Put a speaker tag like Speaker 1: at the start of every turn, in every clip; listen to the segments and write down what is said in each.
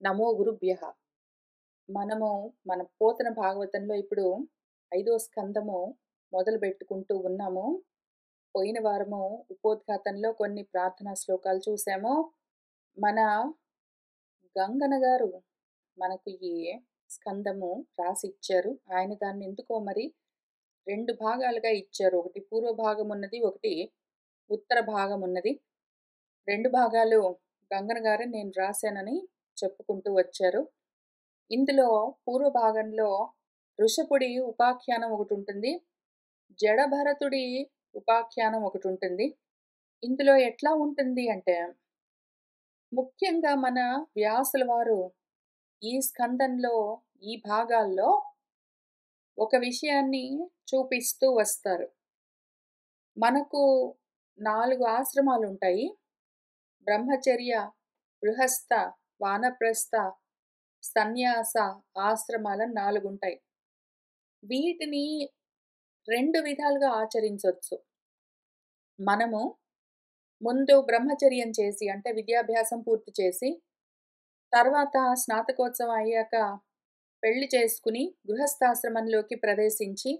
Speaker 1: నమో గురుభ్యః. మనము మన పోతన భాగవతంలో ఇప్పుడు 5వ స్కందము మొదలుపెట్టుకుంటూ ఉన్నాము. పోయిన వారము ఉపోద్ఘాతంలో కొన్ని ప్రార్థనా శ్లోకాలు చూసాము. మన గంగన్న గారు మనకు ఈ స్కందము రాసిచ్చారు. ఆయన దాన్ని ఎందుకో మరి 2 భాగాలుగా ఇచ్చారు. ఒకటి పూర్వ భాగం ఉన్నది, ఒకటి ఉత్తర భాగం ఉన్నది. 2 భాగాలు గంగన్న గారే నేను రాశానని చెప్పుకుంటూ వచ్చారు. ఇందులో పూర్వ భాగంలో ఋషపుడి ఉపాఖ్యానం ఒకటుంటుంది. జడభరతుడి ఉపాఖ్యానం ఒకటుంటుంది. ఇందులో ఎట్లా ఉంటుంది అంటే, ముఖ్యంగా మన వ్యాసుల వారు ఈ స్కందంలో, ఈ భాగాల్లో ఒక విషయాన్ని చూపిస్తూ వస్తారు. మనకు 4 ఆశ్రమాలుంటాయి. బ్రహ్మచర్య, గృహస్థ, వానప్రస్థ, సన్యాస ఆశ్రమాలని 4 ఉంటాయి. వీటిని 2 విధాలుగా ఆచరించొచ్చు. మనము ముందు బ్రహ్మచర్యం చేసి అంటే విద్యాభ్యాసం పూర్తి చేసి, తర్వాత స్నాతకోత్సవం అయ్యాక పెళ్లి చేసుకుని గృహస్థాశ్రమంలోకి ప్రవేశించి,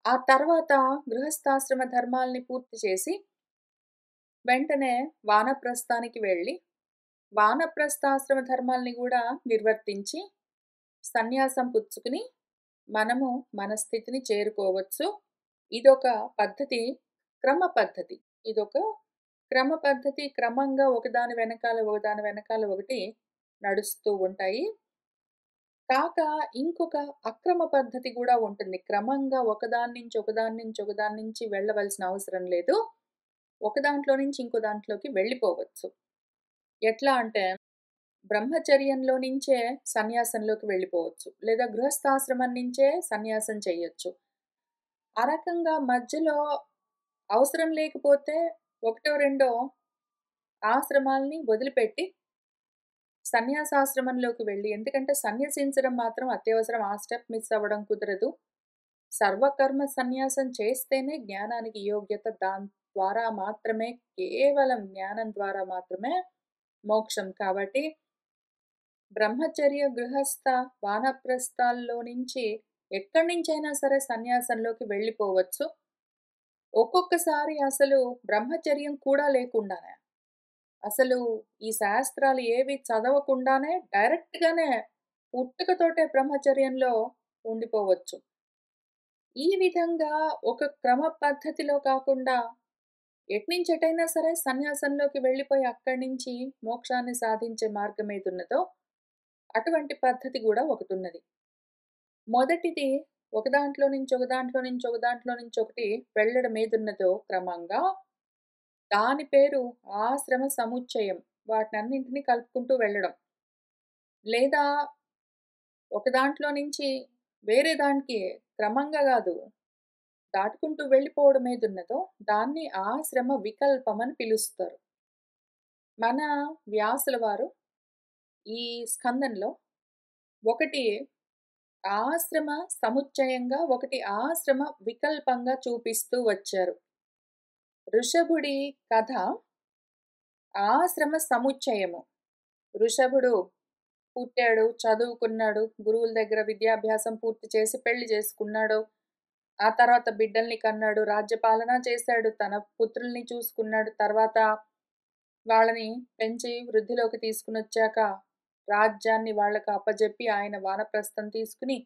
Speaker 1: ఆ తర్వాత గృహస్థాశ్రమ ధర్మాల్ని పూర్తి చేసి, వెంటనే వానప్రస్థానికి వెళ్ళి, వానప్రస్థాశ్రమ ధర్మాల్ని గూడా నిర్వర్తించి, సన్యాసం పుచ్చుకుని మనము మన స్థితిని చేరుకోవచ్చు. ఇదొక పద్ధతి, క్రమ పద్ధతి. ఇదొక క్రమ పద్ధతి. క్రమంగా ఒకదాని వెనకాల ఒకటి నడుస్తూ ఉంటాయి. కాక ఇంకొక అక్రమ పద్ధతి గూడా ఉంటుంది. క్రమంగా ఒకదాని నుంచి వెళ్ళవలసిన అవసరం లేదు. ఒక దాంట్లో నుంచి ఇంకో దాంట్లోకి వెళ్ళిపోవచ్చు. ఎట్లా అంటే బ్రహ్మచర్యంలో నుంచే సన్యాసంలోకి వెళ్ళిపోవచ్చు. లేదా గృహస్థాశ్రమం నుంచే సన్యాసం చేయొచ్చు. ఆ రకంగా మధ్యలో అవసరం లేకపోతే ఒకటో రెండో ఆశ్రమాల్ని వదిలిపెట్టి సన్యాసాశ్రమంలోకి వెళ్ళి, ఎందుకంటే సన్యసించడం మాత్రం అత్యవసరం. ఆ స్టెప్ మిస్ అవ్వడం కుదరదు. సర్వకర్మ సన్యాసం చేస్తేనే జ్ఞానానికి యోగ్యత. దాని ద్వారా మాత్రమే, కేవలం జ్ఞానం ద్వారా మాత్రమే మోక్షం. కాబట్టి బ్రహ్మచర్య, గృహస్థ, వానప్రస్థాల్లో నుంచి ఎక్కడి నుంచైనా సరే సన్యాసంలోకి వెళ్ళిపోవచ్చు. ఒక్కొక్కసారి అసలు బ్రహ్మచర్యం కూడా లేకుండానే, అసలు ఈ శాస్త్రాలు ఏవి చదవకుండానే డైరెక్ట్‌గానే పుట్టుకతోటే బ్రహ్మచర్యంలో ఉండిపోవచ్చు. ఈ విధంగా ఒక క్రమ పద్ధతిలో కాకుండా ఎట్నించెటైనా సరే సన్యాసంలోకి వెళ్ళిపోయి అక్కడి నుంచి మోక్షాన్ని సాధించే మార్గం ఏదున్నదో అటువంటి పద్ధతి గూడా ఒకటున్నది. మొదటిది ఒక దాంట్లో నుంచి ఒకటి వెళ్ళడం ఏదున్నదో క్రమంగా, దాని పేరు ఆశ్రమ సముచ్చయం. వాటినన్నింటిని కలుపుకుంటూ వెళ్ళడం. లేదా ఒక దాంట్లో నుంచి వేరే దానికి క్రమంగా గాదు, దాటుకుంటూ వెళ్ళిపోవడం ఏదున్నదో దాన్ని ఆశ్రమ వికల్పం అని పిలుస్తారు. మన వ్యాసుల వారు ఈ స్కందంలో ఒకటి ఆశ్రమ సముచ్చయంగా, ఒకటి ఆశ్రమ వికల్పంగా చూపిస్తూ వచ్చారు. ఋషభుడి కథ ఆశ్రమ సముచ్చయము. ఋషభుడు పుట్టాడు, చదువుకున్నాడు, గురువుల దగ్గర విద్యాభ్యాసం పూర్తి చేసి పెళ్లి చేసుకున్నాడు. ఆ తర్వాత బిడ్డల్ని కన్నాడు, రాజ్యపాలన చేశాడు, తన పుత్రుల్ని చూసుకున్నాడు. తర్వాత వాళ్ళని పెంచి వృద్ధిలోకి తీసుకునొచ్చాక రాజ్యాన్ని వాళ్ళకి అప్పజెప్పి ఆయన వానప్రస్థం తీసుకుని,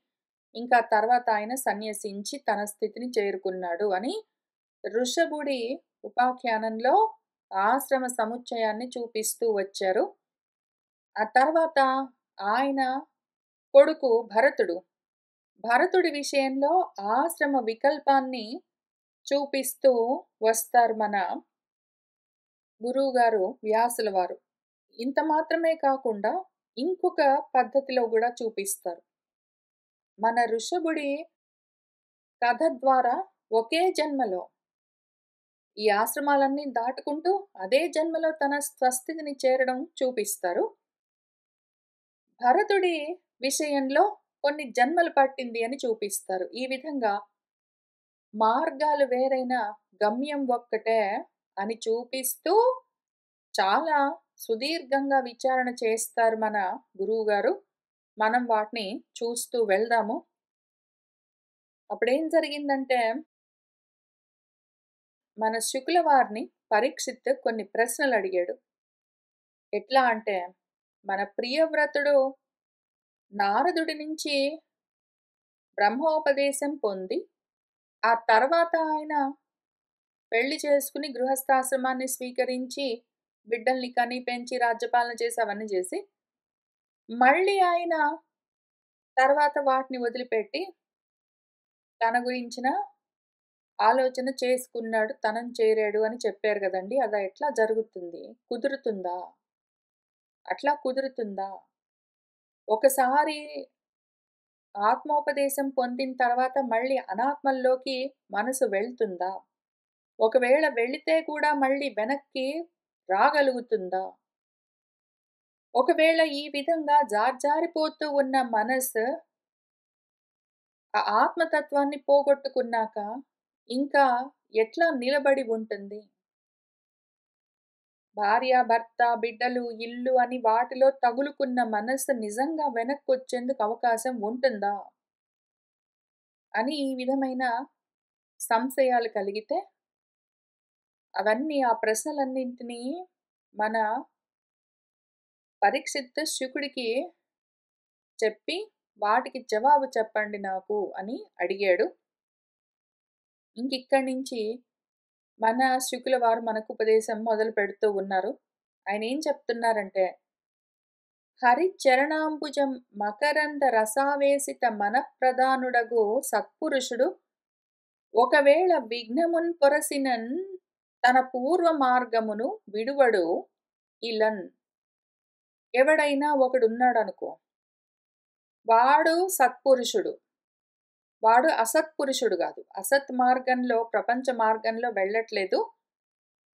Speaker 1: ఇంకా తర్వాత ఆయన సన్యసించి తన స్థితిని చేరుకున్నాడు అని ఋషభుడి ఉపాఖ్యానంలో ఆశ్రమ సముచ్చయాన్ని చూపిస్తూ వచ్చారు. ఆ తర్వాత ఆయన కొడుకు భరతుడు, భరతుడి విషయంలో ఆశ్రమ వికల్పాన్ని చూపిస్తూ వస్తారు మన గురువుగారు వ్యాసుల వారు. ఇంత మాత్రమే కాకుండా ఇంకొక పద్ధతిలో గూడా చూపిస్తారు. మన ఋషభుడి కథ ద్వారా ఒకే జన్మలో ఈ ఆశ్రమాలన్నీ దాటుకుంటూ అదే జన్మలో తన స్వస్థితిని చేరడం చూపిస్తారు. భరతుడి విషయంలో కొన్ని జన్మలు పట్టింది అని చూపిస్తారు. ఈ విధంగా మార్గాలు వేరైనా గమ్యం ఒక్కటే అని చూపిస్తూ చాలా సుదీర్ఘంగా విచారణ చేస్తారు మన గురువుగారు. మనం వాటిని చూస్తూ వెళ్దాము. అప్పుడేం జరిగిందంటే, మన శుకుల వారిని పరీక్షిత్ కొన్ని ప్రశ్నలడిగాడు. ఎట్లా అంటే, మన ప్రియవ్రతుడు నారదుడి నుంచి బ్రహ్మోపదేశం పొంది, ఆ తర్వాత ఆయన పెళ్లి చేసుకుని గృహస్థాశ్రమాన్ని స్వీకరించి, బిడ్డల్ని కని, పెంచి, రాజ్యపాలన చేసి, అవన్నీ చేసి, మళ్ళీ ఆయన తర్వాత వాటిని వదిలిపెట్టి, తన గురించిన ఆలోచన చేసుకున్నాడు, తనని చేరాడు అని చెప్పారు గదండీ! అది ఎట్లా జరుగుతుంది? కుదురుతుందా? అట్లా కుదురుతుందా? ఒకసారి ఆత్మోపదేశం పొందిన తర్వాత మళ్ళీ అనాత్మల్లోకి మనసు వెళ్తుందా? ఒకవేళ వెళితే కూడా మళ్ళీ వెనక్కి రాగలుగుతుందా? ఒకవేళ ఈ విధంగా జార్జారిపోతూ ఉన్న మనసు ఆ ఆత్మతత్వాన్ని పోగొట్టుకున్నాక ఇంకా ఎట్లా నిలబడి ఉంటుంది? భార్య, భర్త, బిడ్డలు, ఇల్లు అని వాటిలో తగులుకున్న మనసు నిజంగా వెనక్కొచ్చేందుకు అవకాశం ఉంటుందా? అని ఈ విధమైన సంశయాలు కలిగితే, అవన్నీ ఆ ప్రశ్నలన్నింటినీ మన పరీక్షిత్ శుకుడికి చెప్పి, వాటికి జవాబు చెప్పండి నాకు అని అడిగాడు. ఇంకిక్కడి నుంచి మన శుకుల వారు మనకు ఉపదేశం మొదలు పెడుతూ ఉన్నారు. ఆయనేం చెప్తున్నారంటే, హరిచరణాంబుజం మకరంద రసావేశిత మనఃప్రధానుడగు సత్పురుషుడు ఒకవేళ విఘ్నమున్ పొరసినన్ తన పూర్వ మార్గమును విడువడు ఇలన్. ఎవడైనా ఒకడున్నాడనుకో, వాడు సత్పురుషుడు, వాడు అసత్పురుషుడు గాదు. అసత్ మార్గంలో, ప్రపంచ మార్గంలో వెళ్ళట్లేదు,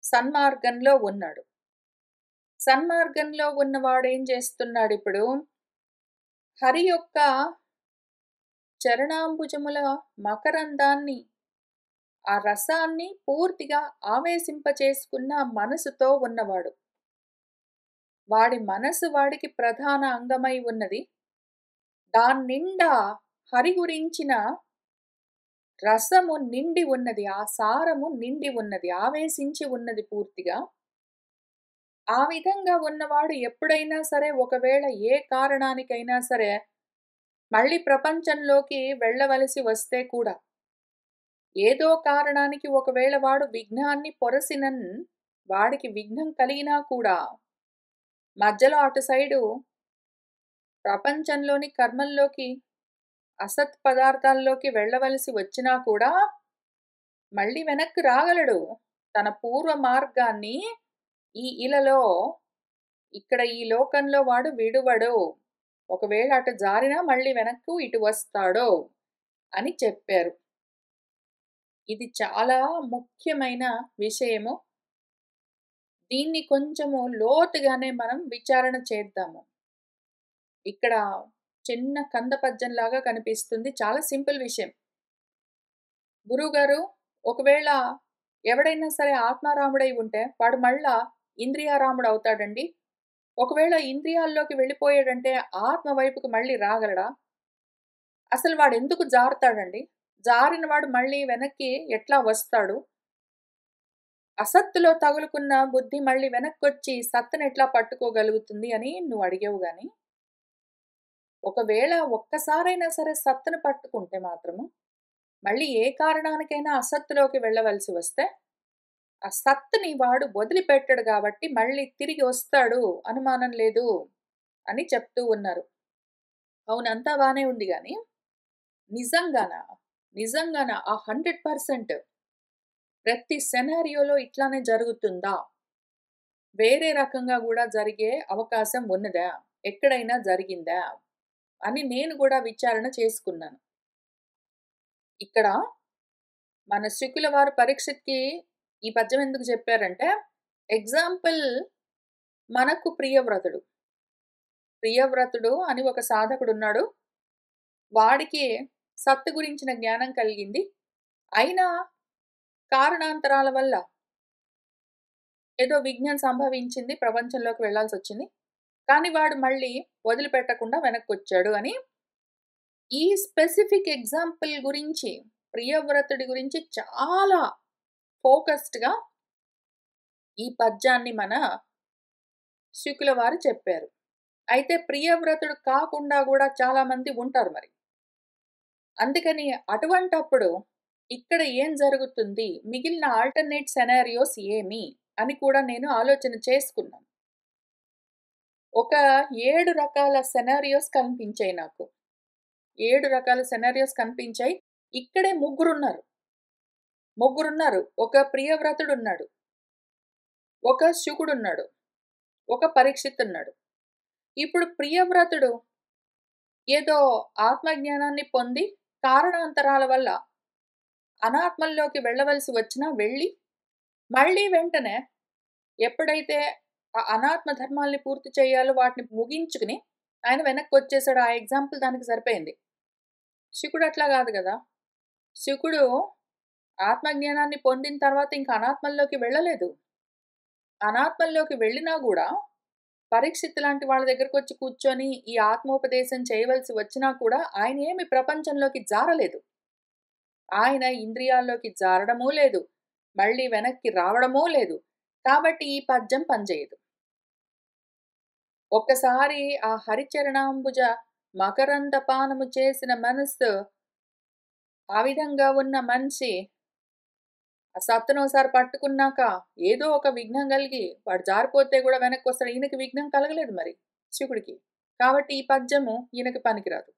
Speaker 1: సన్మార్గంలో ఉన్నాడు. సన్మార్గంలో ఉన్నవాడేం చేస్తున్నాడిప్పుడు? హరి యొక్క చరణాంబుజముల మకరందాన్ని, ఆ రసాన్ని పూర్తిగా ఆవేశింపచేసుకున్న మనసుతో ఉన్నవాడు. వాడి మనసు వాడికి ప్రధాన అంగమై ఉన్నది. దాన్నిండా హరి గురించిన రసము నిండి ఉన్నది. ఆ సారము నిండి ఉన్నది. ఆవేశించి ఉన్నది పూర్తిగా. ఆ విధంగా ఉన్నవాడు ఎప్పుడైనా సరే, ఒకవేళ ఏ కారణానికైనా సరే మళ్ళీ ప్రపంచంలోకి వెళ్ళవలసి వస్తే కూడా, ఏదో కారణానికి ఒకవేళ వాడు విఘ్నాన్ని పొరసినన్, వాడికి విఘ్నం కలిగినా కూడా మధ్యలో అటు సైడు ప్రపంచంలోని కర్మల్లోకి, అసత్ పదార్థాల్లోకి వెళ్ళవలసి వచ్చినా కూడా మళ్ళీ వెనక్కి రాగలడు. తన పూర్వ మార్గాన్ని ఈ ఇలలో, ఇక్కడ ఈ లోకంలో వాడు విడువడు. ఒకవేళ అటు జారినా మళ్ళీ వెనక్కు ఇటు వస్తాడు అని చెప్పారు. ఇది చాలా ముఖ్యమైన విషయము. దీన్ని కొంచెము లోతుగానే మనం విచారణ చేద్దాము. ఇక్కడ చిన్న కందపద్యంలాగా కనిపిస్తుంది. చాలా సింపుల్ విషయం. గురువుగారు, ఒకవేళ ఎవడైనా సరే ఆత్మారాముడై ఉంటే వాడు మళ్ళా ఇంద్రియారాముడు అవుతాడండి. ఒకవేళ ఇంద్రియాల్లోకి వెళ్ళిపోయాడంటే ఆత్మ వైపుకి మళ్ళీ రాగలడా? అసలు వాడెందుకు జారుతాడండి? జారిన వాడు మళ్ళీ వెనక్కి ఎట్లా వస్తాడు? అసత్తులో తగులుకున్న బుద్ధి మళ్ళీ వెనక్కొచ్చి సత్తును ఎట్లా పట్టుకోగలుగుతుంది అని నువ్వు అడిగావు గాని, ఒకవేళ ఒక్కసారైనా సరే సత్తును పట్టుకుంటే మాత్రము, మళ్ళీ ఏ కారణానికైనా అసత్తులోకి వెళ్ళవలసి వస్తే, ఆ సత్తుని వాడు వదిలిపెట్టడు కాబట్టి మళ్ళీ తిరిగి వస్తాడు, అనుమానం లేదు అని చెప్తూ ఉన్నారు. అవును, అంతా బానే ఉంది గాని, నిజంగానా? నిజంగానా ఆ 100% ప్రతి సెనారియోలో ఇట్లానే జరుగుతుందా? వేరే రకంగా గూడా జరిగే అవకాశం ఉన్నదా? ఎక్కడైనా జరిగిందా? అని నేను గూడా విచారణ చేసుకున్నాను. ఇక్కడ మన శుకుల వారు పరీక్షిత్‌కి ఈ పద్యం ఎందుకు చెప్పారంటే, ఎగ్జాంపుల్ మనకు ప్రియవ్రతుడు. ప్రియవ్రతుడు అని ఒక సాధకుడున్నాడు. వాడికి సత్తు గురించిన జ్ఞానం కలిగింది. అయినా కారణాంతరాల వల్ల ఏదో విఘ్నం సంభవించింది. ప్రపంచంలోకి వెళ్ళాల్సొచ్చింది. కానీ వాడు మళ్ళీ వదిలిపెట్టకుండా వెనక్కొచ్చాడు అని ఈ స్పెసిఫిక్ ఎగ్జాంపుల్ గురించి, ప్రియవ్రతుడి గురించి చాలా ఫోకస్డ్‌గా ఈ పద్యాన్ని మన శుకుల వారు చెప్పారు. అయితే ప్రియవ్రతుడు కాకుండా గూడా చాలామంది ఉంటారు మరి. అందుకని అటువంటప్పుడు ఇక్కడ ఏం జరుగుతుంది? మిగిలిన ఆల్టర్‌నేట్ సెనారియోస్ ఏమి? అని కూడా నేను ఆలోచన చేసుకున్నాను. ఒక 7 రకాల సెనారియోస్ కనిపించాయి నాకు. 7 రకాల సెనారియోస్ కనిపించాయి. ఇక్కడే ముగ్గురున్నారు. ముగ్గురున్నారు. ఒక ప్రియవ్రతుడున్నాడు. ఒక శుకుడున్నాడు. ఒక పరీక్షితున్నాడు. ఇప్పుడు ప్రియవ్రతుడు ఏదో ఆత్మజ్ఞానాన్ని పొంది కారణాంతరాల వల్ల అనాత్మల్లోకి వెళ్ళవలసి వచ్చినా వెళ్ళి, మళ్ళీ వెంటనే ఎప్పుడైతే ఆ అనాత్మ ధర్మాల్ని పూర్తి చేయాలో వాటిని ముగించుకుని ఆయన వెనక్కొచ్చేసాడు. ఆ ఎగ్జాంపుల్ దానికి సరిపోయింది. శుకుడు అట్లా గాదు గదా! శుకుడు ఆత్మజ్ఞానాన్ని పొందిన తర్వాత ఇంక అనాత్మల్లోకి వెళ్ళలేదు. అనాత్మల్లోకి వెళ్ళినా గూడా పరీక్షిత్ లాంటి వాళ్ళ దగ్గరకొచ్చి కూర్చొని ఈ ఆత్మోపదేశం చేయవలసి వచ్చినా కూడా ఆయన ఏమి ప్రపంచంలోకి జారలేదు. ఆయన ఇంద్రియాల్లోకి జారడమూ లేదు. మళ్ళీ వెనక్కి రావడమూ లేదు. కాబట్టి ఈ పద్యం పనిచేయదు. ఒక్కసారి ఆ హరిచరణాంబుజ మకరంద పానము చేసిన మనస్సు ఆ విధంగా ఉన్న మనిషి ఆ సత్తనోసారి పట్టుకున్నాక ఏదో ఒక విఘ్నం కలిగి వాడు జారిపోతే కూడా వెనక్కొస్తాడు. ఈయనకి విఘ్నం కలగలేదు మరి శివుడికి. కాబట్టి ఈ పద్యము ఈయనకి పనికిరాదు.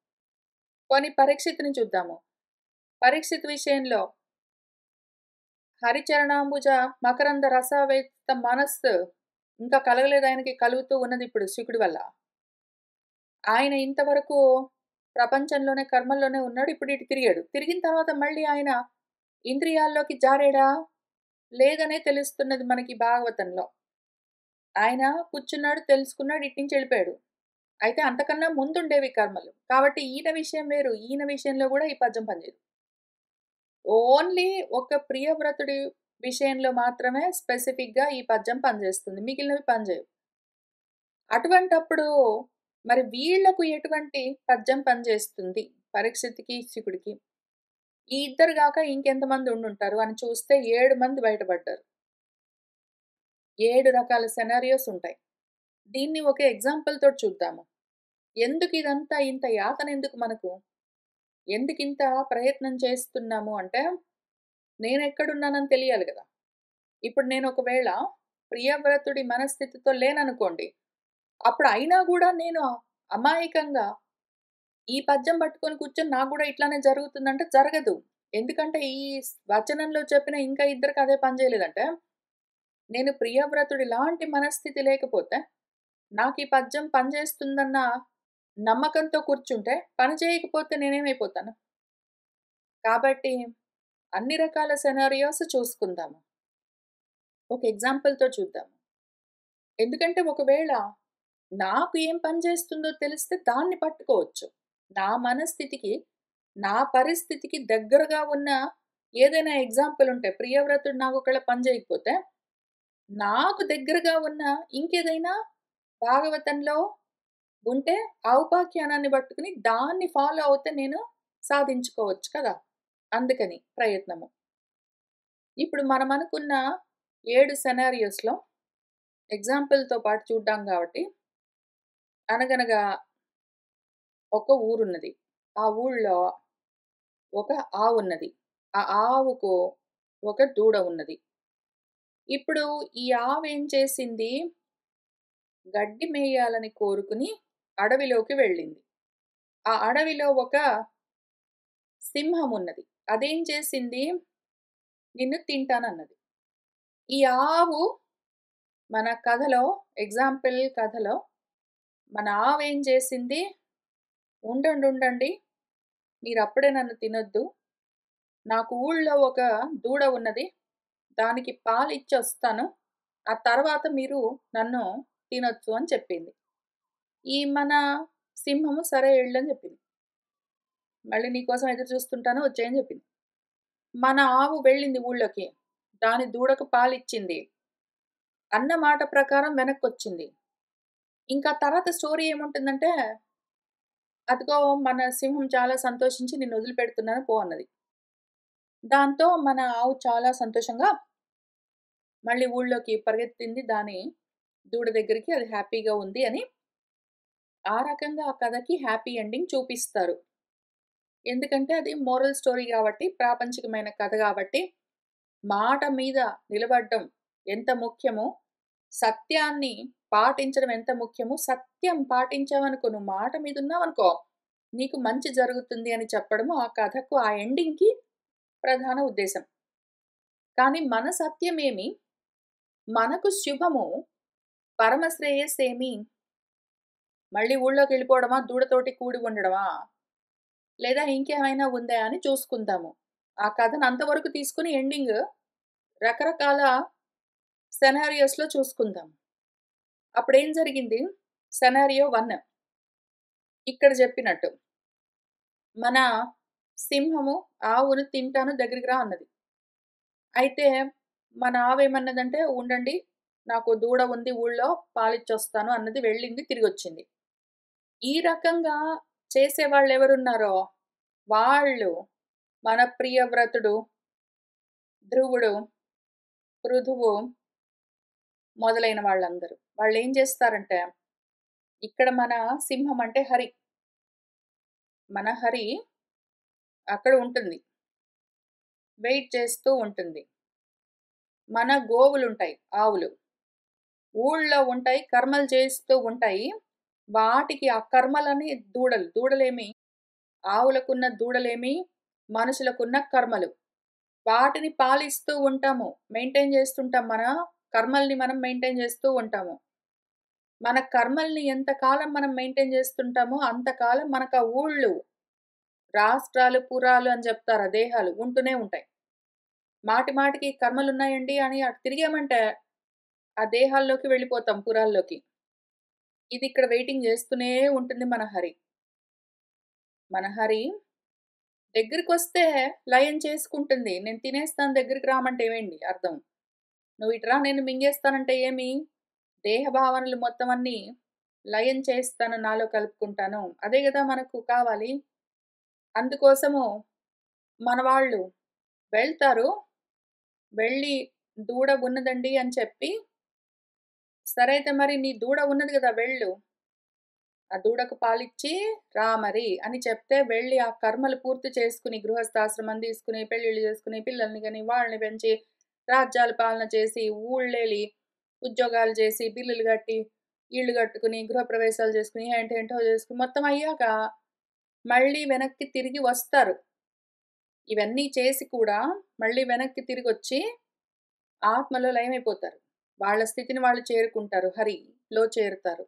Speaker 1: పోనీ పరీక్షిత్‌ని చూద్దాము. పరీక్షిత్ విషయంలో హరిచరణాంబుజ మకరంద రసవేత్త మనస్సు ఇంకా కలగలేదు ఆయనకి, కలుగుతూ ఉన్నది ఇప్పుడు శుకుడి వల్ల. ఆయన ఇంతవరకు ప్రపంచంలోనే కర్మల్లోనే ఉన్నాడు. ఇప్పుడు ఇటు తిరిగాడు. తిరిగిన తర్వాత మళ్ళీ ఆయన ఇంద్రియాల్లోకి జారాడా? లేదనే తెలుస్తున్నది మనకి భాగవతంలో. ఆయన కూర్చున్నాడు, తెలుసుకున్నాడు, ఇట్నుంచి వెళ్ళిపోయాడు. అయితే అంతకన్నా ముందుండేవి కర్మలు. కాబట్టి ఈయన విషయం వేరు. ఈయన విషయంలో గూడా ఈ పద్యం పనిచేయదు. ఓన్లీ ఒక ప్రియవ్రతుడి విషయంలో మాత్రమే స్పెసిఫిక్‌గా ఈ పద్యం పనిచేస్తుంది. మిగిలినవి పనిచేయవు. అటువంటప్పుడు మరి వీళ్ళకు ఎటువంటి పద్యం పనిచేస్తుంది? పరీక్షిత్‌కి, శుకుడికి. ఈ ఇద్దరు గాక ఇంకెంతమంది ఉండుంటారు అని చూస్తే 7 మంది బయటపడ్డారు. 7 రకాల సెనారియోస్ ఉంటాయి. దీన్ని ఒక ఎగ్జాంపుల్ తోటి చూద్దాము. ఎందుకిదంతా ఇంత యాతనెందుకు మనకు? ఎందుకింత ప్రయత్నం చేస్తున్నాము అంటే, నేనెక్కడున్నానని తెలియాలి గదా! ఇప్పుడు నేను ఒకవేళ ప్రియవ్రతుడి మనస్థితితో లేననుకోండి. అప్పుడు అయినా గూడా నేను అమాయకంగా ఈ పద్యం పట్టుకొని కూర్చొని నాకు గూడా ఇట్లానే జరుగుతుందంటే జరగదు. ఎందుకంటే ఈ వచనంలో చెప్పిన ఇంకా ఇద్దరికి అదే పని చేయలేదంటే, నేను ప్రియవ్రతుడి లాంటి మనస్థితి లేకపోతే, నాకీ పద్యం పనిచేస్తుందన్న నమ్మకంతో కూర్చుంటే, పని చేయకపోతే నేనేమైపోతాను? కాబట్టి అన్ని రకాల సెనారియోస్ చూసుకుందాము. ఒక ఎగ్జాంపుల్‌తో చూద్దాము. ఎందుకంటే ఒకవేళ నాకు ఏం పని చేస్తుందో తెలిస్తే దాన్ని పట్టుకోవచ్చు. నా మనస్థితికి, నా పరిస్థితికి దగ్గరగా ఉన్న ఏదైనా ఎగ్జాంపుల్ ఉంటే, ప్రియవ్రతుడు నాకు ఒకవేళ పని చేయకపోతే, నాకు దగ్గరగా ఉన్న ఇంకేదైనా భాగవతంలో ఉంటే, ఆ ఉపాఖ్యానాన్ని పట్టుకొని దాన్ని ఫాలో అవుతే నేను సాధించుకోవచ్చు కదా! అందుకని ప్రయత్నము. ఇప్పుడు మనం అనుకున్న 7 సెనారియోస్‌లో ఎగ్జాంపుల్‌తో పాటు చూడ్డాం కాబట్టి, అనగనగా ఒక ఊరున్నది. ఆ ఊళ్ళో ఒక ఆవున్నది. ఆ ఆవుకు ఒక దూడ ఉన్నది. ఇప్పుడు ఈ ఆవేం చేసింది? గడ్డి మేయాలని కోరుకుని అడవిలోకి వెళ్ళింది. ఆ అడవిలో ఒక సింహం ఉన్నది. అదేం చేసింది? నిన్ను తింటానన్నది. ఈ ఆవు మన కథలో ఎగ్జాంపుల్ కథలో మన ఆవేం చేసింది? ఉండండి. మీరప్పుడే నన్ను తినొద్దు. నాకు ఊళ్ళో ఒక దూడ ఉన్నది. దానికి పాలిచ్చొస్తాను. ఆ తర్వాత మీరు నన్ను తినొచ్చు అని చెప్పింది. ఈ మన సింహము సరే ఎళ్ళని చెప్పింది. మళ్ళీ నీకోసం ఎదురు చూస్తుంటాను వచ్చేయని చెప్పింది. మన ఆవు వెళ్ళింది ఊళ్ళోకి. దాని దూడకు పాలిచ్చింది. అన్న మాట ప్రకారం వెనక్కొచ్చింది. ఇంకా తర్వాత స్టోరీ ఏముంటుందంటే, అదిగో మన సింహం చాలా సంతోషించి నిన్నొదిలిపెడుతున్నాను పో అన్నది. దాంతో మన ఆవు చాలా సంతోషంగా మళ్ళీ ఊళ్ళోకి పరిగెత్తింది దాని దూడ దగ్గరికి. అది హ్యాపీగా ఉంది అని ఆ రకంగా ఆ కథకి హ్యాపీ ఎండింగ్ చూపిస్తారు. ఎందుకంటే అది మోరల్ స్టోరీ గాబట్టి, ప్రాపంచికమైన కథ గాబట్టి, మాట మీద నిలబడ్డం ఎంత ముఖ్యమో, సత్యాన్ని పాటించడం ఎంత ముఖ్యమో, సత్యం పాటించావనుకో, నువ్వు మాట మీదున్నావనుకో, నీకు మంచి జరుగుతుంది అని చెప్పడము ఆ కథకు, ఆ ఎండింగ్‌కి ప్రధాన ఉద్దేశం. కానీ మన సత్యమేమి, మనకు శుభము, పరమ శ్రేయస్సేమి, మళ్ళీ ఊళ్ళోకెళ్ళిపోవడమా, దూడతోటి కూడి ఉండడమా, లేదా ఇంకేమైనా ఉందా అని చూసుకుందాము. ఆ కథను అంతవరకు తీసుకొని ఎండింగ్ రకరకాల సెనారియోస్‌లో చూసుకుందాం. అప్పుడేం జరిగింది? సెనారియో 1 ఇక్కడ జెప్పినట్టు. మన సింహము ఆవును తింటాను దగ్గరికి రా అన్నది. అయితే మన ఆవేమన్నదంటే, ఉండండి నాకు దూడ ఉంది ఊళ్ళో పాలిచ్చొస్తాను అన్నది. వెళ్ళింది, తిరిగొచ్చింది. ఈ రకంగా చేసేవాళ్ళెవరున్నారో, వాళ్ళు మన ప్రియవ్రతుడు, ధ్రువుడు, పృథువు మొదలైన వాళ్ళందరూ. వాళ్ళేం జేస్తారంటే, ఇక్కడ మన సింహం అంటే హరి. మన హరి అక్కడ ఉంటుంది. వెయిట్ చేస్తూ ఉంటుంది. మన గోవులుంటాయి, ఆవులు. ఊళ్ళో ఉంటాయి, కర్మలు చేస్తూ ఉంటాయి. వాటికి ఆ కర్మలని దూడలు. దూడలేమి ఆవులకున్న దూడలేమి, మనుషులకున్న కర్మలు. వాటిని పాలిస్తూ ఉంటాము. మెయింటైన్ చేస్తుంటాం. మన కర్మల్ని మనం మెయింటైన్ చేస్తూ ఉంటాము. మన కర్మల్ని ఎంతకాలం మనం మెయింటైన్ చేస్తుంటామో, అంతకాలం మనకా ఊళ్ళు, రాష్ట్రాలు, పురాలు అని చెప్తారు. ఆ దేహాలు ఉంటూనే ఉంటాయి. మాటి మాటికి కర్మలున్నాయండి అని అటు తిరిగామంటే, ఆ దేహాల్లోకి వెళ్ళిపోతాం పురాల్లోకి. ఇది ఇక్కడ వెయిటింగ్ చేస్తూనే ఉంటుంది మన హరి. మన హరి దగ్గరికొస్తే లయం చేసుకుంటుంది. నేను తినేస్తాను దగ్గరికి రామంటే ఏమేంటి అర్థం? నువ్వు ఇటు రా నేను మింగేస్తానంటే ఏమి? దేహ భావనలు మొత్తం అన్నీ లయం చేస్తాను, నాలో కలుపుకుంటాను. అదే గదా మనకు కావాలి. అందుకోసము మన వాళ్ళు వెళ్తారు. వెళ్ళి దూడ ఉన్నదండి అని చెప్పి, సరే అయితే మరి నీ దూడ ఉన్నది గదా! వెళ్ళు. ఆ దూడకు పాలిచ్చి రా మరి అని చెప్తే వెళ్ళి ఆ కర్మలు పూర్తి చేసుకుని, గృహస్థాశ్రమం తీసుకుని, పెళ్ళిళ్ళు చేసుకుని, పిల్లల్ని కని, వాళ్ళని పెంచి, రాజ్యాల పాలన చేసి, ఊళ్ళేలి, ఉద్యోగాలు చేసి, బిల్లులు కట్టి, ఇళ్ళు కట్టుకుని, గృహప్రవేశాలు చేసుకుని, ఏంటేంటో చేసుకొని, మొత్తం అయ్యాక మళ్ళీ వెనక్కి తిరిగి వస్తారు. ఇవన్నీ చేసి కూడా మళ్ళీ వెనక్కి తిరిగొచ్చి ఆత్మలో లయమైపోతారు. వాళ్ళ స్థితిని వాళ్ళు చేరుకుంటారు. హరిలో చేరుతారు.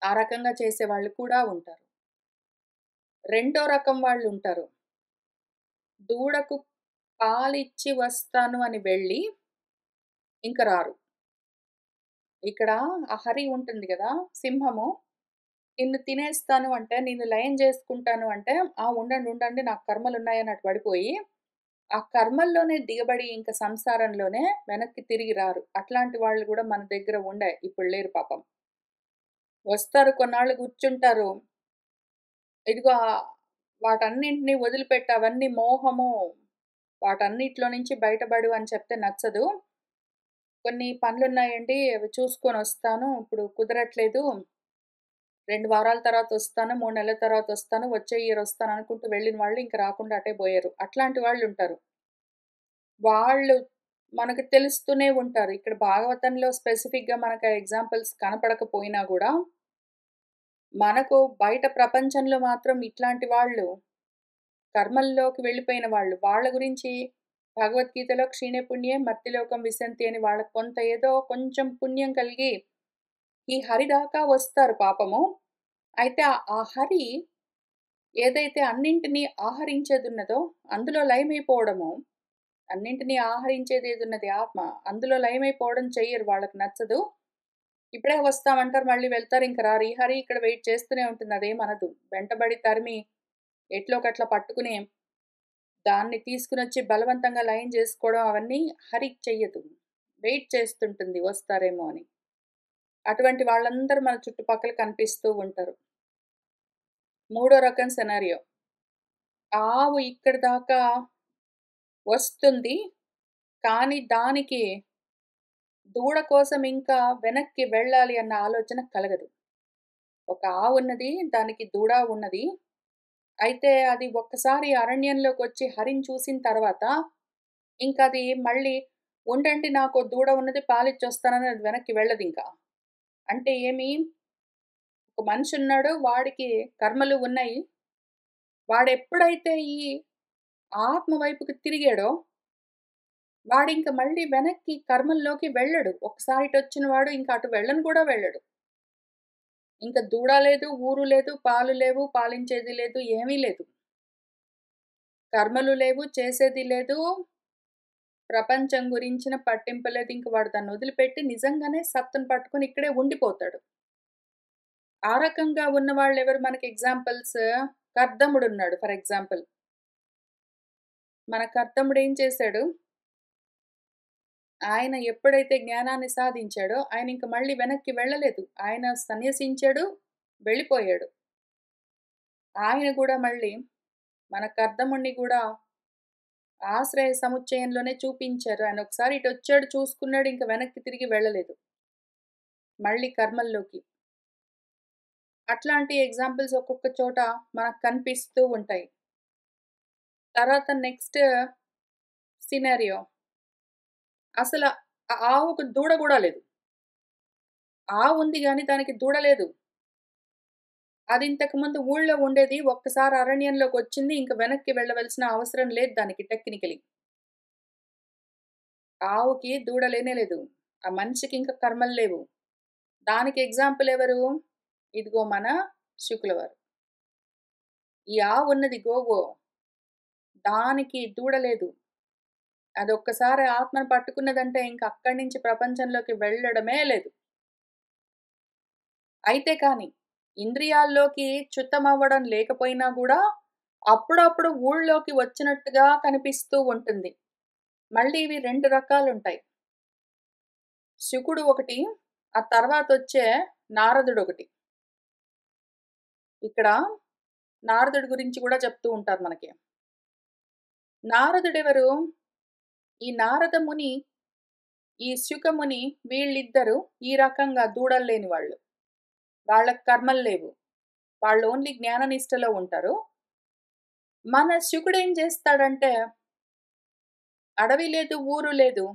Speaker 1: ఆ రకంగా చేసేవాళ్ళు కూడా ఉంటారు. రెండో రకం వాళ్ళుంటారు. దూడకు పాలిచ్చి వస్తాను అని వెళ్ళి ఇంక రారు. ఇక్కడ ఆ హరి ఉంటుంది గదా! సింహము నిన్ను తినేస్తాను అంటే, నిన్ను లయం జేసుకుంటాను అంటే, ఆ! ఉండండి, ఉండండి నాకు కర్మలున్నాయని అటు పడిపోయి, ఆ కర్మల్లోనే దిగబడి ఇంక సంసారంలోనే వెనక్కి తిరిగి రారు. అట్లాంటి వాళ్ళు గూడా మన దగ్గర ఉండే. ఇప్పుడు లేరు పాపం. వస్తారు కొన్నాళ్ళు కూర్చుంటారు. ఇదిగో వాటన్నింటిని వదిలిపెట్టి అవన్నీ మోహము, వాటన్నిటిలో నుంచి బయటపడు అని చెప్తే నచ్చదు. కొన్ని పనులున్నాయండి అవి చూసుకొనొస్తాను. ఇప్పుడు కుదరట్లేదు. 2 వారాల తర్వాతొస్తాను, 3 నెలల తర్వాతొస్తాను, వచ్చే ఇయర్ ఒస్తాననుకుంటూ వెళ్ళిన వాళ్ళు ఇంక రాకుండా అటే బోయారు. అట్లాంటి వాళ్ళుంటారు. వాళ్ళు మనకు తెలుస్తూనే ఉంటారు. ఇక్కడ భాగవతంలో స్పెసిఫిక్‌గా మనకు ఆ ఎగ్జాంపుల్స్ కనపడకపోయినా గూడా, మనకు బయట ప్రపంచంలో మాత్రం ఇట్లాంటి వాళ్ళు కర్మల్లోకి వెళ్ళిపోయిన వాళ్ళు. వాళ్ళ గురించి భగవద్గీతలో క్షీణే పుణ్యే మర్త్యలోకం విశంతి అని వాళ్ళకి కొంత ఏదో కొంచెం పుణ్యం కలిగి ఈ హరి దాకా వస్తారు పాపము. అయితే ఆ హరి ఏదైతే అన్నింటిని ఆహరించేదున్నదో అందులో లయమైపోవడము, అన్నింటిని ఆహరించేదేదున్నది ఆత్మ, అందులో లయమైపోవడం చెయ్యరు. వాళ్ళకి నచ్చదు. ఇప్పుడే వస్తామంటారు, మళ్ళీ వెళ్తారు, ఇంక రారు. ఈ హరి ఇక్కడ వెయిట్ చేస్తూనే ఉంటుంది. అదేమనదు. వెంటబడి తరిమి ఎట్లోకట్లా పట్టుకుని దాన్ని తీసుకొనొచ్చి బలవంతంగా లయం జేసుకోవడం అవన్నీ హరికి చెయ్యదు. వెయిట్ చేస్తుంటుంది వస్తారేమో అని. అటువంటి వాళ్ళందరూ మన చుట్టుపక్కల కనిపిస్తూ ఉంటారు. మూడో రకం సినారియో. ఆవు ఇక్కడి దాకా వస్తుంది. కానీ దానికి దూడ కోసం ఇంకా వెనక్కి వెళ్ళాలి అన్న ఆలోచన కలగదు. ఒక ఆవున్నది, దానికి దూడ ఉన్నది. అయితే అది ఒక్కసారి అరణ్యంలోకొచ్చి హరిని చూసిన తర్వాత, ఇంకది మళ్ళీ ఉండండి నాకో దూడ ఉన్నది పాలిచ్చొస్తానని అది వెనక్కి వెళ్ళదింకా. అంటే ఏమి? ఒక మనిషున్నాడు, వాడికి కర్మలు ఉన్నాయి. వాడెప్పుడైతే ఈ ఆత్మ వైపుకి తిరిగాడో, వాడింక మళ్ళీ వెనక్కి కర్మల్లోకి వెళ్ళడు. ఒకసారి ఇటొచ్చిన వాడు ఇంక అటు వెళ్ళను కూడా వెళ్ళడు. ఇంక దూడ లేదు, ఊరు లేదు, పాలు లేవు, పాలించేది లేదు, ఏమీ లేదు. కర్మలు లేవు, చేసేది లేదు, ప్రపంచం గురించిన పట్టింపు లేదు. ఇంక వాడు దాన్ని వదిలిపెట్టి నిజంగానే సత్తును పట్టుకొని ఇక్కడే ఉండిపోతాడు. ఆ రకంగా ఉన్నవాళ్ళెవరు మనకి ఎగ్జాంపుల్స్? కర్దముడున్నాడు for example. మన కర్దముడేం చేశాడు? ఆయన ఎప్పుడైతే జ్ఞానాన్ని సాధించాడో, ఆయన ఇంక మళ్ళీ వెనక్కి వెళ్ళలేదు. ఆయన సన్యసించాడు, వెళ్ళిపోయాడు. ఆయన గూడా మళ్ళీ మన కర్దముడిని గూడా ఆశ్రయ సముచ్చయంలోనే చూపించారు. ఆయన ఒకసారి ఇటొచ్చాడు, చూసుకున్నాడు, ఇంక వెనక్కి తిరిగి వెళ్ళలేదు. మళ్ళీ కర్మల్లోకి. అట్లాంటి ఎగ్జాంపుల్స్ ఒక్కొక్క చోట మనకు కనిపిస్తూ ఉంటాయి. తర్వాత నెక్స్ట్ సినారియో. అసల ఆ ఆవుకు దూడ గూడా లేదు. ఆవుంది గానీ దానికి దూడ లేదు. అది ఇంతకుముందు ఊళ్ళో ఉండేది. ఒక్కసారి అరణ్యంలోకొచ్చింది. ఇంక వెనక్కి వెళ్ళవలసిన అవసరం లేదు దానికి టెక్నికలీ. ఆవుకి దూడ లేనే లేదు. ఆ మనిషికి ఇంక కర్మలు లేవు. దానికి ఎగ్జాంపుల్ ఎవరు? ఇదిగో మన శుకులవారు. ఈ ఆవున్నది గోవు. దానికి దూడ లేదు. అదొక్కసారి ఆత్మను పట్టుకున్నదంటే ఇంక అక్కడి నుంచి ప్రపంచంలోకి వెళ్ళడమే లేదు. అయితే కానీ, ఇంద్రియాల్లోకి చ్యుతమవ్వడం లేకపోయినా గూడా, అప్పుడప్పుడు ఊళ్ళోకి వచ్చినట్టుగా కనిపిస్తూ ఉంటుంది. మళ్ళీ ఇవి 2 రకాలుంటాయి. శుకుడు ఒకటి, ఆ తర్వాతొచ్చే నారదుడొకటి. ఇక్కడ నారదుడి గురించి గూడా చెప్తూ ఉంటారు మనకి. నారదుడెవరు? ఈ నారద ముని, ఈ శుకముని వీళ్ళిద్దరూ ఈ రకంగా దూడలు లేని వాళ్ళు. వాళ్ళకి కర్మలు లేవు. వాళ్ళు ఓన్లీ జ్ఞాననిష్టలో ఉంటారు. మన శుకుడేం చేస్తాడంటే, అడవి లేదు, ఊరు లేదు.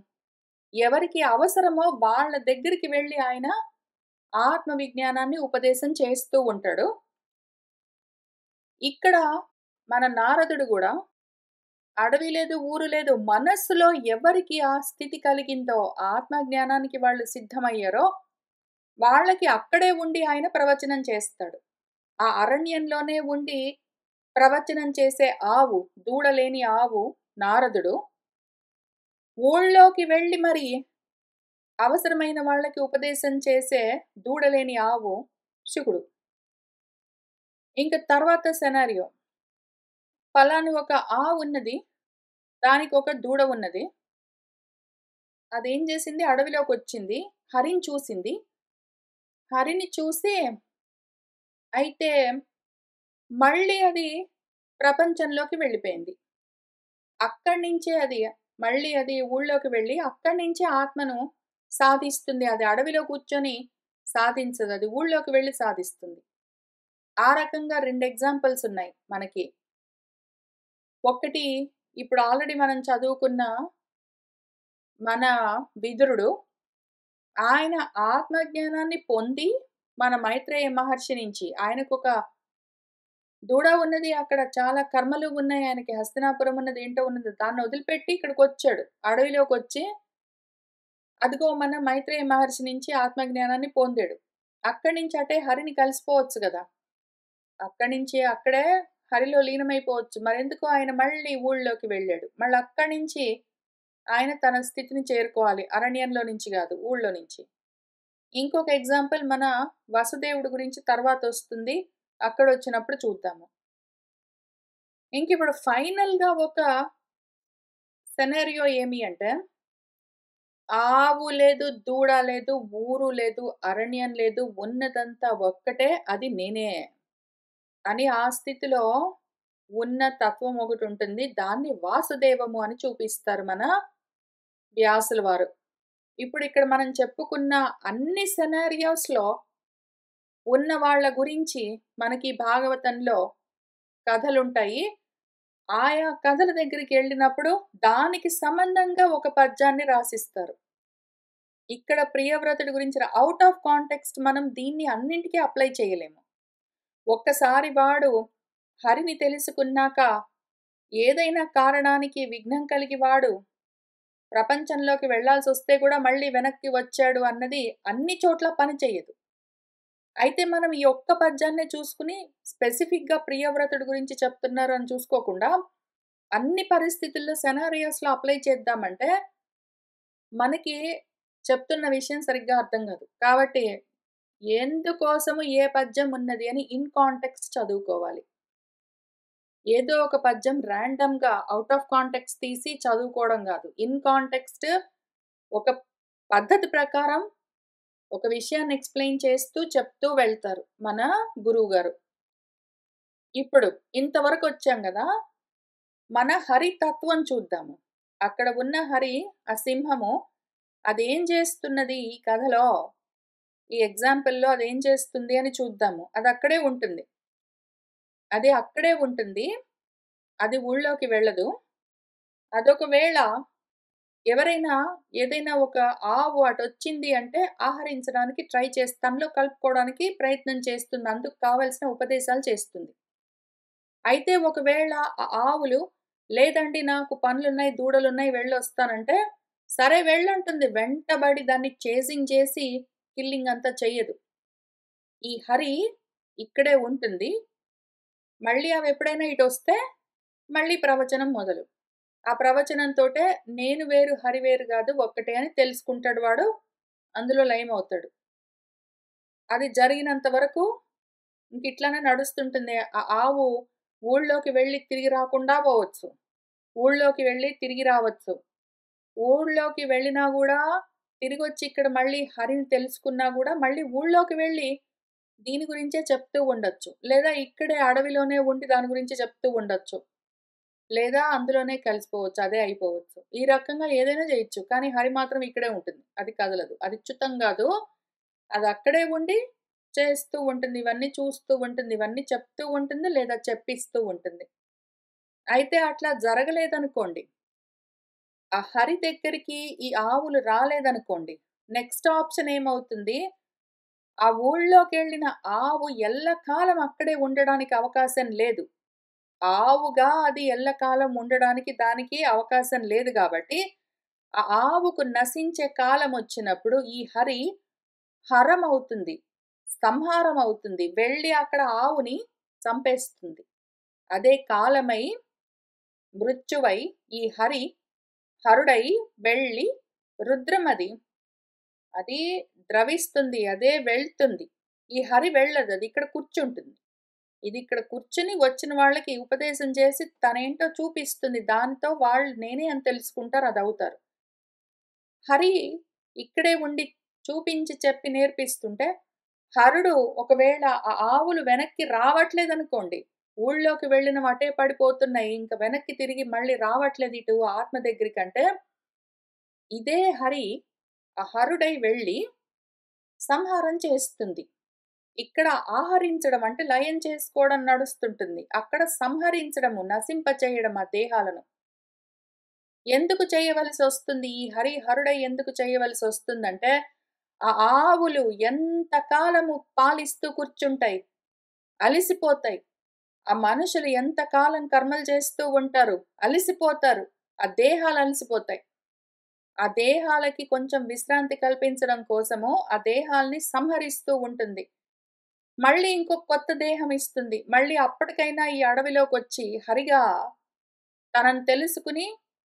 Speaker 1: ఎవరికి అవసరమో వాళ్ళ దగ్గరికి వెళ్లి ఆయన ఆత్మ విజ్ఞానాన్ని ఉపదేశం చేస్తూ ఉంటాడు. ఇక్కడ మన నారదుడు గూడా అడవి లేదు, ఊరు లేదు. మనస్సులో ఎవరికి ఆ స్థితి కలిగిందో, ఆత్మ జ్ఞానానికి వాళ్ళు సిద్ధమయ్యారో, వాళ్ళకి అక్కడే ఉండి ఆయన ప్రవచనం చేస్తాడు. ఆ అరణ్యంలోనే ఉండి ప్రవచనం చేసే ఆవు, దూడలేని ఆవు నారదుడు. ఊళ్ళోకి వెళ్లి మరి అవసరమైన వాళ్ళకి ఉపదేశం చేసే దూడలేని ఆవు శుకుడు. ఇంక తర్వాత సెనారియో. పలాని ఒక ఆవున్నది. దానికొక దూడ ఉన్నది. అదేం చేసింది? అడవిలోకొచ్చింది. హరిని చూసింది. హరిని చూసి అయితే మళ్ళీ అది ప్రపంచంలోకి వెళ్ళిపోయింది. అక్కడి నుంచే అది మళ్ళీ అది ఊళ్ళోకి వెళ్ళి అక్కడి నుంచే ఆత్మను సాధిస్తుంది. అది అడవిలో కూర్చొని సాధించదు. అది ఊళ్ళోకి వెళ్లి సాధిస్తుంది. ఆ రకంగా 2 ఎగ్జాంపుల్స్ ఉన్నాయి మనకి. ఒకటి ఇప్పుడు ఆల్రెడీ మనం చదువుకున్న మన విదురుడు. ఆయన ఆత్మజ్ఞానాన్ని పొంది మన మైత్రేయ మహర్షి నుంచి ఆయనకొక దూడ ఉన్నది. అక్కడ చాలా కర్మలు ఉన్నాయి. ఆయనకి హస్తినాపురం ఉన్నది, ఏంటో ఉన్నది. దాన్ని వదిలిపెట్టి ఇక్కడికొచ్చాడు. అడవిలోకొచ్చి అదిగో మన మైత్రేయ మహర్షి నుంచి ఆత్మజ్ఞానాన్ని పొందాడు. అక్కడి నుంచి అటే హరిని కలిసిపోవచ్చు గదా! అక్కడి నుంచి అక్కడే హరిలో లీనమైపోవచ్చు. మరెందుకు ఆయన మళ్ళీ ఊళ్ళోకి వెళ్ళాడు. మళ్ళీ అక్కడి నుంచి ఆయన తన స్థితిని చేరుకోవాలి. అరణ్యంలో నుంచి గాదు, ఊళ్ళో నుంచి. ఇంకొక ఎగ్జాంపుల్ మన వసుదేవుడి గురించి తర్వాతొస్తుంది. అక్కడొచ్చినప్పుడు చూద్దాము. ఇంకిప్పుడు ఫైనల్‌గా ఒక సెనారియో ఏమి అంటే, ఆవు లేదు, దూడ లేదు, ఊరు లేదు, అరణ్యం లేదు, ఉన్నదంతా ఒక్కటే అది నేనే అని ఆ స్థితిలో ఉన్న తత్వం ఒకటుంటుంది. దాన్ని వాసుదేవము అని చూపిస్తారు మన వ్యాసుల వారు. ఇప్పుడిక్కడ మనం చెప్పుకున్న అన్ని సినారియోస్‌లో ఉన్న వాళ్ళ గురించి మనకి భాగవతంలో కథలుంటాయి. ఆయా కథల దగ్గరికెళ్ళినప్పుడు దానికి సంబంధంగా ఒక పద్యాన్ని రాసిస్తారు. ఇక్కడ ప్రియవ్రతుడి గురించి ఔట్ ఆఫ్ కాంటెక్స్ట్ మనం దీన్ని అన్నింటికి అప్లై చేయలేము. ఒక్కసారి వాడు హరిని తెలుసుకున్నాక ఏదైనా కారణానికి విఘ్నం కలిగి వాడు ప్రపంచంలోకి వెళ్ళాల్సొస్తే కూడా మళ్ళీ వెనక్కి వచ్చాడు అన్నది అన్ని చోట్ల పని చెయ్యదు. అయితే మనం ఈ ఒక్క పద్యాన్నే చూసుకుని స్పెసిఫిక్‌గా ప్రియవ్రతుడి గురించి చెప్తున్నారు అని చూసుకోకుండా, అన్ని పరిస్థితుల్లో సినారియోస్‌లో అప్లై చేద్దామంటే, మనకి చెప్తున్న విషయం సరిగ్గా అర్థం కాదు. కాబట్టి ఎందుకోసము ఏ పద్యం ఉన్నది అని ఇన్ కాంటెక్స్ట్ చదువుకోవాలి. ఏదో ఒక పద్యం రాండమ్‌గా ఔట్ ఆఫ్ కాంటెక్స్ట్ తీసి చదువుకోవడం గాదు. ఇన్ కాంటెక్స్ట్ ఒక పద్ధతి ప్రకారం ఒక విషయాన్ని ఎక్స్‌ప్లెయిన్ చేస్తూ చెప్తూ వెళ్తారు మన గురువుగారు. ఇప్పుడు ఇంతవరకొచ్చాం గదా! మన హరి తత్వం చూద్దాము. అక్కడ ఉన్న హరి, ఆ సింహము అదేం చేస్తున్నది ఈ కథలో? ఈ ఎగ్జాంపుల్‌లో అదేం చేస్తుంది అని చూద్దాము. అదక్కడే ఉంటుంది. అది అక్కడే ఉంటుంది. అది ఊళ్ళోకి వెళ్ళదు. అదొకవేళ ఎవరైనా ఏదైనా ఒక ఆవు అటొచ్చింది అంటే ఆహరించడానికి ట్రై తనలో కలుపుకోవడానికి ప్రయత్నం చేస్తుంది. అందుకు కావాల్సిన ఉపదేశాలు చేస్తుంది. అయితే ఒకవేళ ఆ ఆవులు లేదండి నాకు పనులున్నాయి, దూడలున్నాయి వెళ్ళొస్తానంటే, సరే వెళ్ళంటుంది. వెంటబడి దాన్ని చేజింగ్ చేసి కిల్లింగ్ అంతా చెయ్యదు. ఈ హరి ఇక్కడే ఉంటుంది. మళ్ళీ అవెప్పుడైనా ఇటొస్తే మళ్ళీ ప్రవచనం మొదలు. ఆ ప్రవచనంతోటే నేను వేరు, హరి వేరు గాదు ఒక్కటే అని తెలుసుకుంటాడు వాడు. అందులో లయమవుతాడు. అది జరిగినంత వరకు ఇంకిట్లనే నడుస్తుంటుంది. ఆ ఆవు ఊళ్ళోకి వెళ్లి తిరిగి రాకుండా పోవచ్చు. ఊళ్ళోకి వెళ్లి తిరిగి రావచ్చు. ఊళ్ళోకి వెళ్ళినా గూడా తిరిగొచ్చి ఇక్కడ మళ్ళీ హరిని తెలుసుకున్నా గూడా మళ్ళీ ఊళ్ళోకి వెళ్ళి దీని గురించే చెప్తూ ఉండొచ్చు. లేదా ఇక్కడే అడవిలోనే ఉండి దాని గురించి చెప్తూ ఉండొచ్చు. లేదా అందులోనే కలిసిపోవచ్చు. అదే అయిపోవచ్చు. ఈ రకంగా ఏదైనా జేయొచ్చు. కానీ హరి మాత్రం ఇక్కడే ఉంటుంది. అది కదలదు. అది చ్యుతం గాదు. అదక్కడే ఉండి చేస్తూ ఉంటుంది. ఇవన్నీ చూస్తూ ఉంటుంది. ఇవన్నీ చెప్తూ ఉంటుంది. లేదా చెప్పిస్తూ ఉంటుంది. అయితే అట్లా జరగలేదనుకోండి. ఆ హరి దగ్గరికి ఈ ఆవులు రాలేదనుకోండి. నెక్స్ట్ ఆప్షన్ ఏమవుతుంది? ఆ ఊళ్ళోకెళ్ళిన ఆవు ఎల్లకాలం అక్కడే ఉండడానికి అవకాశం లేదు. ఆవుగా అది ఎల్లకాలం ఉండడానికి దానికి అవకాశం లేదు గాబట్టి, ఆ ఆవుకు నశించే కాలమొచ్చినప్పుడు ఈ హరి హరమవుతుంది. సంహారమవుతుంది. వెళ్లి అక్కడ ఆవుని చంపేస్తుంది. అదే కాలమై, మృత్యువై ఈ హరి హరుడై వెళ్ళి రుద్రమది అది ద్రవిస్తుంది. అదే వెళ్తుంది. ఈ హరి వెళ్ళదు. అది ఇక్కడ కూర్చుంటుంది. ఇది ఇక్కడ కూర్చొని వచ్చిన వాళ్ళకి ఉపదేశం చేసి తనేంటో చూపిస్తుంది. దానితో వాళ్ళు నేనే అని తెలుసుకుంటారు. అదవుతారు. హరి ఇక్కడే ఉండి చూపించి చెప్పి నేర్పిస్తుంటే, హరుడు ఒకవేళ ఆ ఆవులు వెనక్కి రావట్లేదనుకోండి. ఊళ్ళోకి వెళ్ళినవి అటే పడిపోతున్నాయి. ఇంక వెనక్కి తిరిగి మళ్ళీ రావట్లేదు ఇటు ఆత్మ దగ్గరికంటే, ఇదే హరి ఆ హరుడై వెళ్ళి సంహారం చేస్తుంది. ఇక్కడ ఆహరించడం అంటే లయం చేసుకోవడం నడుస్తుంటుంది. అక్కడ సంహరించడము, నశింపచేయడం ఆ దేహాలను. ఎందుకు చేయవలసొస్తుంది? ఈ హరుడై ఎందుకు చేయవలసొస్తుందంటే, ఆ ఆవులు ఎంత కాలము పాలిస్తూ కూర్చుంటాయి. అలిసిపోతాయి. ఆ మనుషులు ఎంత కాలం కర్మలు చేస్తూ ఉంటారు. అలిసిపోతారు. ఆ దేహాలు అలసిపోతాయి. ఆ దేహాలకి కొంచెం విశ్రాంతి కల్పించడం కోసము ఆ దేహాల్ని సంహరిస్తూ ఉంటుంది. మళ్ళీ ఇంకో కొత్త దేహం ఇస్తుంది. మళ్ళీ అప్పటికైనా ఈ అడవిలోకొచ్చి హరిగా తనని తెలుసుకుని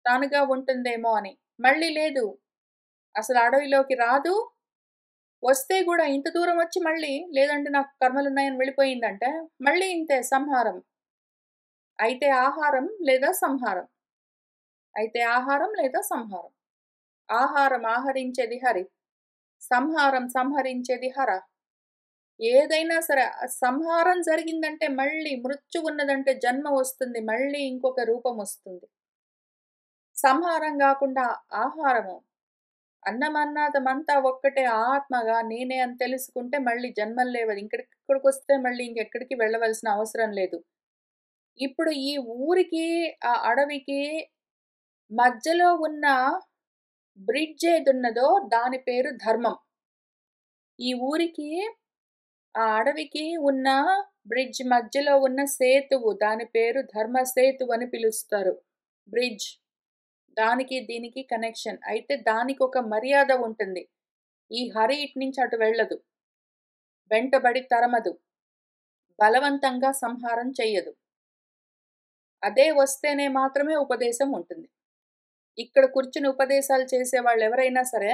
Speaker 1: తానుగా ఉంటుందేమో అని. మళ్ళీ లేదు. అసలు అడవిలోకి రాదు. వస్తే గూడా ఇంత దూరం వచ్చి మళ్ళీ లేదంటే నాకు కర్మలున్నాయని వెళ్ళిపోయిందంటే, మళ్ళీ ఇంతే సంహారం. అయితే ఆహారం లేదా సంహారం. అయితే ఆహారం లేదా సంహారం. ఆహారం ఆహరించేది హరి. సంహారం సంహరించేది హర. ఏదైనా సరే సంహారం జరిగిందంటే మళ్ళీ మృత్యువున్నదంటే జన్మ వస్తుంది. మళ్ళీ ఇంకొక రూపమొస్తుంది. సంహారం గాకుండా ఆహారము. అన్నమన్నాదమంతా ఒక్కటే ఆత్మగా నేనే అని తెలుసుకుంటే మళ్ళీ జన్మలు లేవది. ఇక్కడికొస్తే మళ్ళీ ఇంకెక్కడికి వెళ్ళవలసిన అవసరం లేదు. ఇప్పుడు ఈ ఊరికి, ఆ అడవికి మధ్యలో ఉన్న బ్రిడ్జ్ ఏదున్నదో దాని పేరు ధర్మం. ఈ ఊరికి, ఆ అడవికి ఉన్న బ్రిడ్జ్ మధ్యలో ఉన్న సేతువు దాని పేరు ధర్మ సేతువు అని పిలుస్తారు. బ్రిడ్జ్. దానికి దీనికి కనెక్షన్. అయితే దానికొక మర్యాద ఉంటుంది. ఈ హరి ఇటు నుంచి అటు వెళ్ళదు. వెంటబడి తరమదు. బలవంతంగా సంహారం చెయ్యదు. అదే వస్తేనే మాత్రమే ఉపదేశం ఉంటుంది. ఇక్కడ కూర్చుని ఉపదేశాలు చేసేవాళ్ళు ఎవరైనా సరే,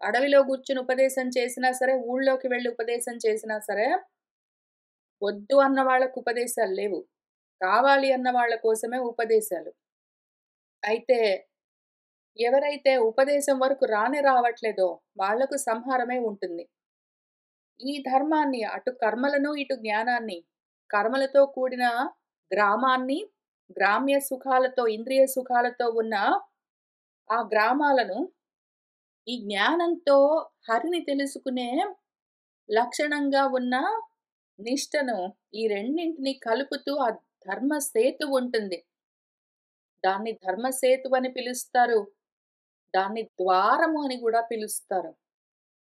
Speaker 1: అడవిలో కూర్చుని ఉపదేశం చేసినా సరే, ఊళ్ళోకి వెళ్లి ఉపదేశం చేసినా సరే, వద్దు అన్న వాళ్ళకు ఉపదేశాలు లేవు. కావాలి అన్న వాళ్ళ కోసమే ఉపదేశాలు. అయితే ఎవరైతే ఉపదేశం వరకు రానే రావట్లేదో వాళ్లకు సంహారమే ఉంటుంది. ఈ ధర్మాన్ని అటు కర్మలను, ఇటు జ్ఞానాన్ని, కర్మలతో కూడిన గ్రామాన్ని, గ్రామ్య సుఖాలతో, ఇంద్రియ సుఖాలతో ఉన్న ఆ గ్రామాలను, ఈ జ్ఞానంతో హరిని తెలుసుకునే లక్షణంగా ఉన్న నిష్టను, ఈ రెండింటిని కలుపుతూ ఆ ధర్మ సేతువు ఉంటుంది. దాన్ని ధర్మ సేతువు అని పిలుస్తారు. దాన్ని ద్వారము అని గూడా పిలుస్తారు.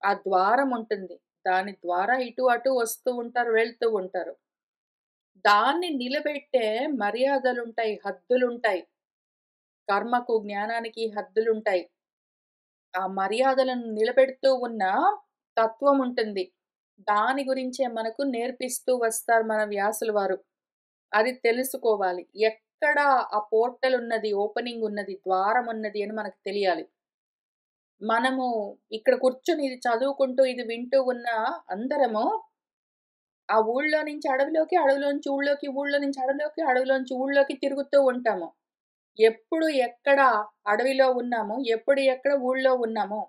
Speaker 1: ఆ ద్వారం ఉంటుంది. దాని ద్వారా ఇటు అటు వస్తూ ఉంటారు, వెళ్తూ ఉంటారు. దాన్ని నిలబెట్టే మర్యాదలుంటాయి, హద్దులుంటాయి. కర్మకు, జ్ఞానానికి హద్దులుంటాయి. ఆ మర్యాదలను నిలబెడుతూ ఉన్న తత్వం ఉంటుంది. దాని గురించే మనకు నేర్పిస్తూ వస్తారు మన వ్యాసుల వారు. అది తెలుసుకోవాలి. ఎక్కడ ఆ పోర్టల్ ఉన్నది, ఓపెనింగ్ ఉన్నది, ద్వారం ఉన్నది అని మనకు తెలియాలి. మనము ఇక్కడ కూర్చొని ఇది చదువుకుంటూ, ఇది వింటూ ఉన్న అందరము ఆ ఊళ్ళో నుంచి అడవిలోకి, అడవిలోంచి ఊళ్ళోకి, ఊళ్ళో నుంచి అడవిలోకి, అడవిలోంచి ఊళ్ళోకి తిరుగుతూ ఉంటాము. ఎప్పుడు ఎక్కడ అడవిలో ఉన్నామో, ఎప్పుడు ఎక్కడ ఊళ్ళో ఉన్నామో,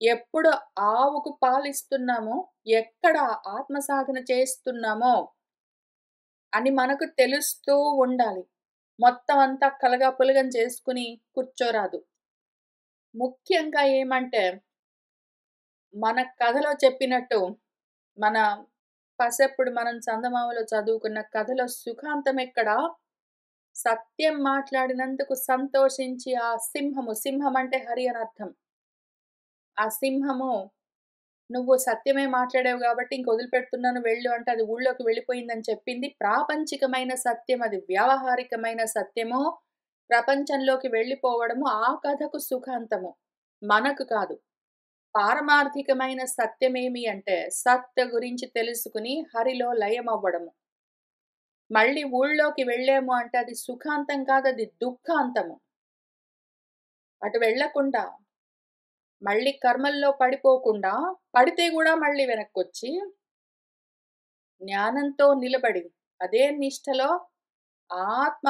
Speaker 1: ఎప్పుడు ఆవుకు పాలిస్తున్నామో, ఎక్కడ ఆత్మ సాధన చేస్తున్నామో అని మనకు తెలుస్తూ ఉండాలి. మొత్తం అంతా కలగా పులగం చేసుకుని కూర్చోరాదు. ముఖ్యంగా ఏమంటే, మన కథలో చెప్పినట్టు, మన పసప్పుడు మనం చందమామలో చదువుకున్న కథలో సుఖాంతమెక్కడ? సత్యం మాట్లాడినందుకు సంతోషించి ఆ సింహము, సింహం అంటే హరి అనర్థం. ఆ సింహము నువ్వు సత్యమే మాట్లాడావు గాబట్టి ఇంక వదిలిపెడుతున్నాను వెళ్ళు అంటే అది ఊళ్ళోకి వెళ్ళిపోయిందని చెప్పింది ప్రాపంచికమైన సత్యం అది. వ్యావహారికమైన సత్యము ప్రపంచంలోకి వెళ్ళిపోవడము ఆ కథకు సుఖాంతము. మనకు కాదు. పారమార్థికమైన సత్యమేమి అంటే సత్ గురించి తెలుసుకుని హరిలో లయమవ్వడము. మళ్ళీ ఊళ్ళోకి వెళ్ళాము అంటే అది సుఖాంతం కాదు, అది దుఃఖాంతము. అటు వెళ్ళకుండా, మళ్ళీ కర్మల్లో పడిపోకుండా, పడితే గూడా మళ్ళీ వెనక్కొచ్చి, జ్ఞానంతో నిలబడి, అదే నిష్టలో ఆత్మ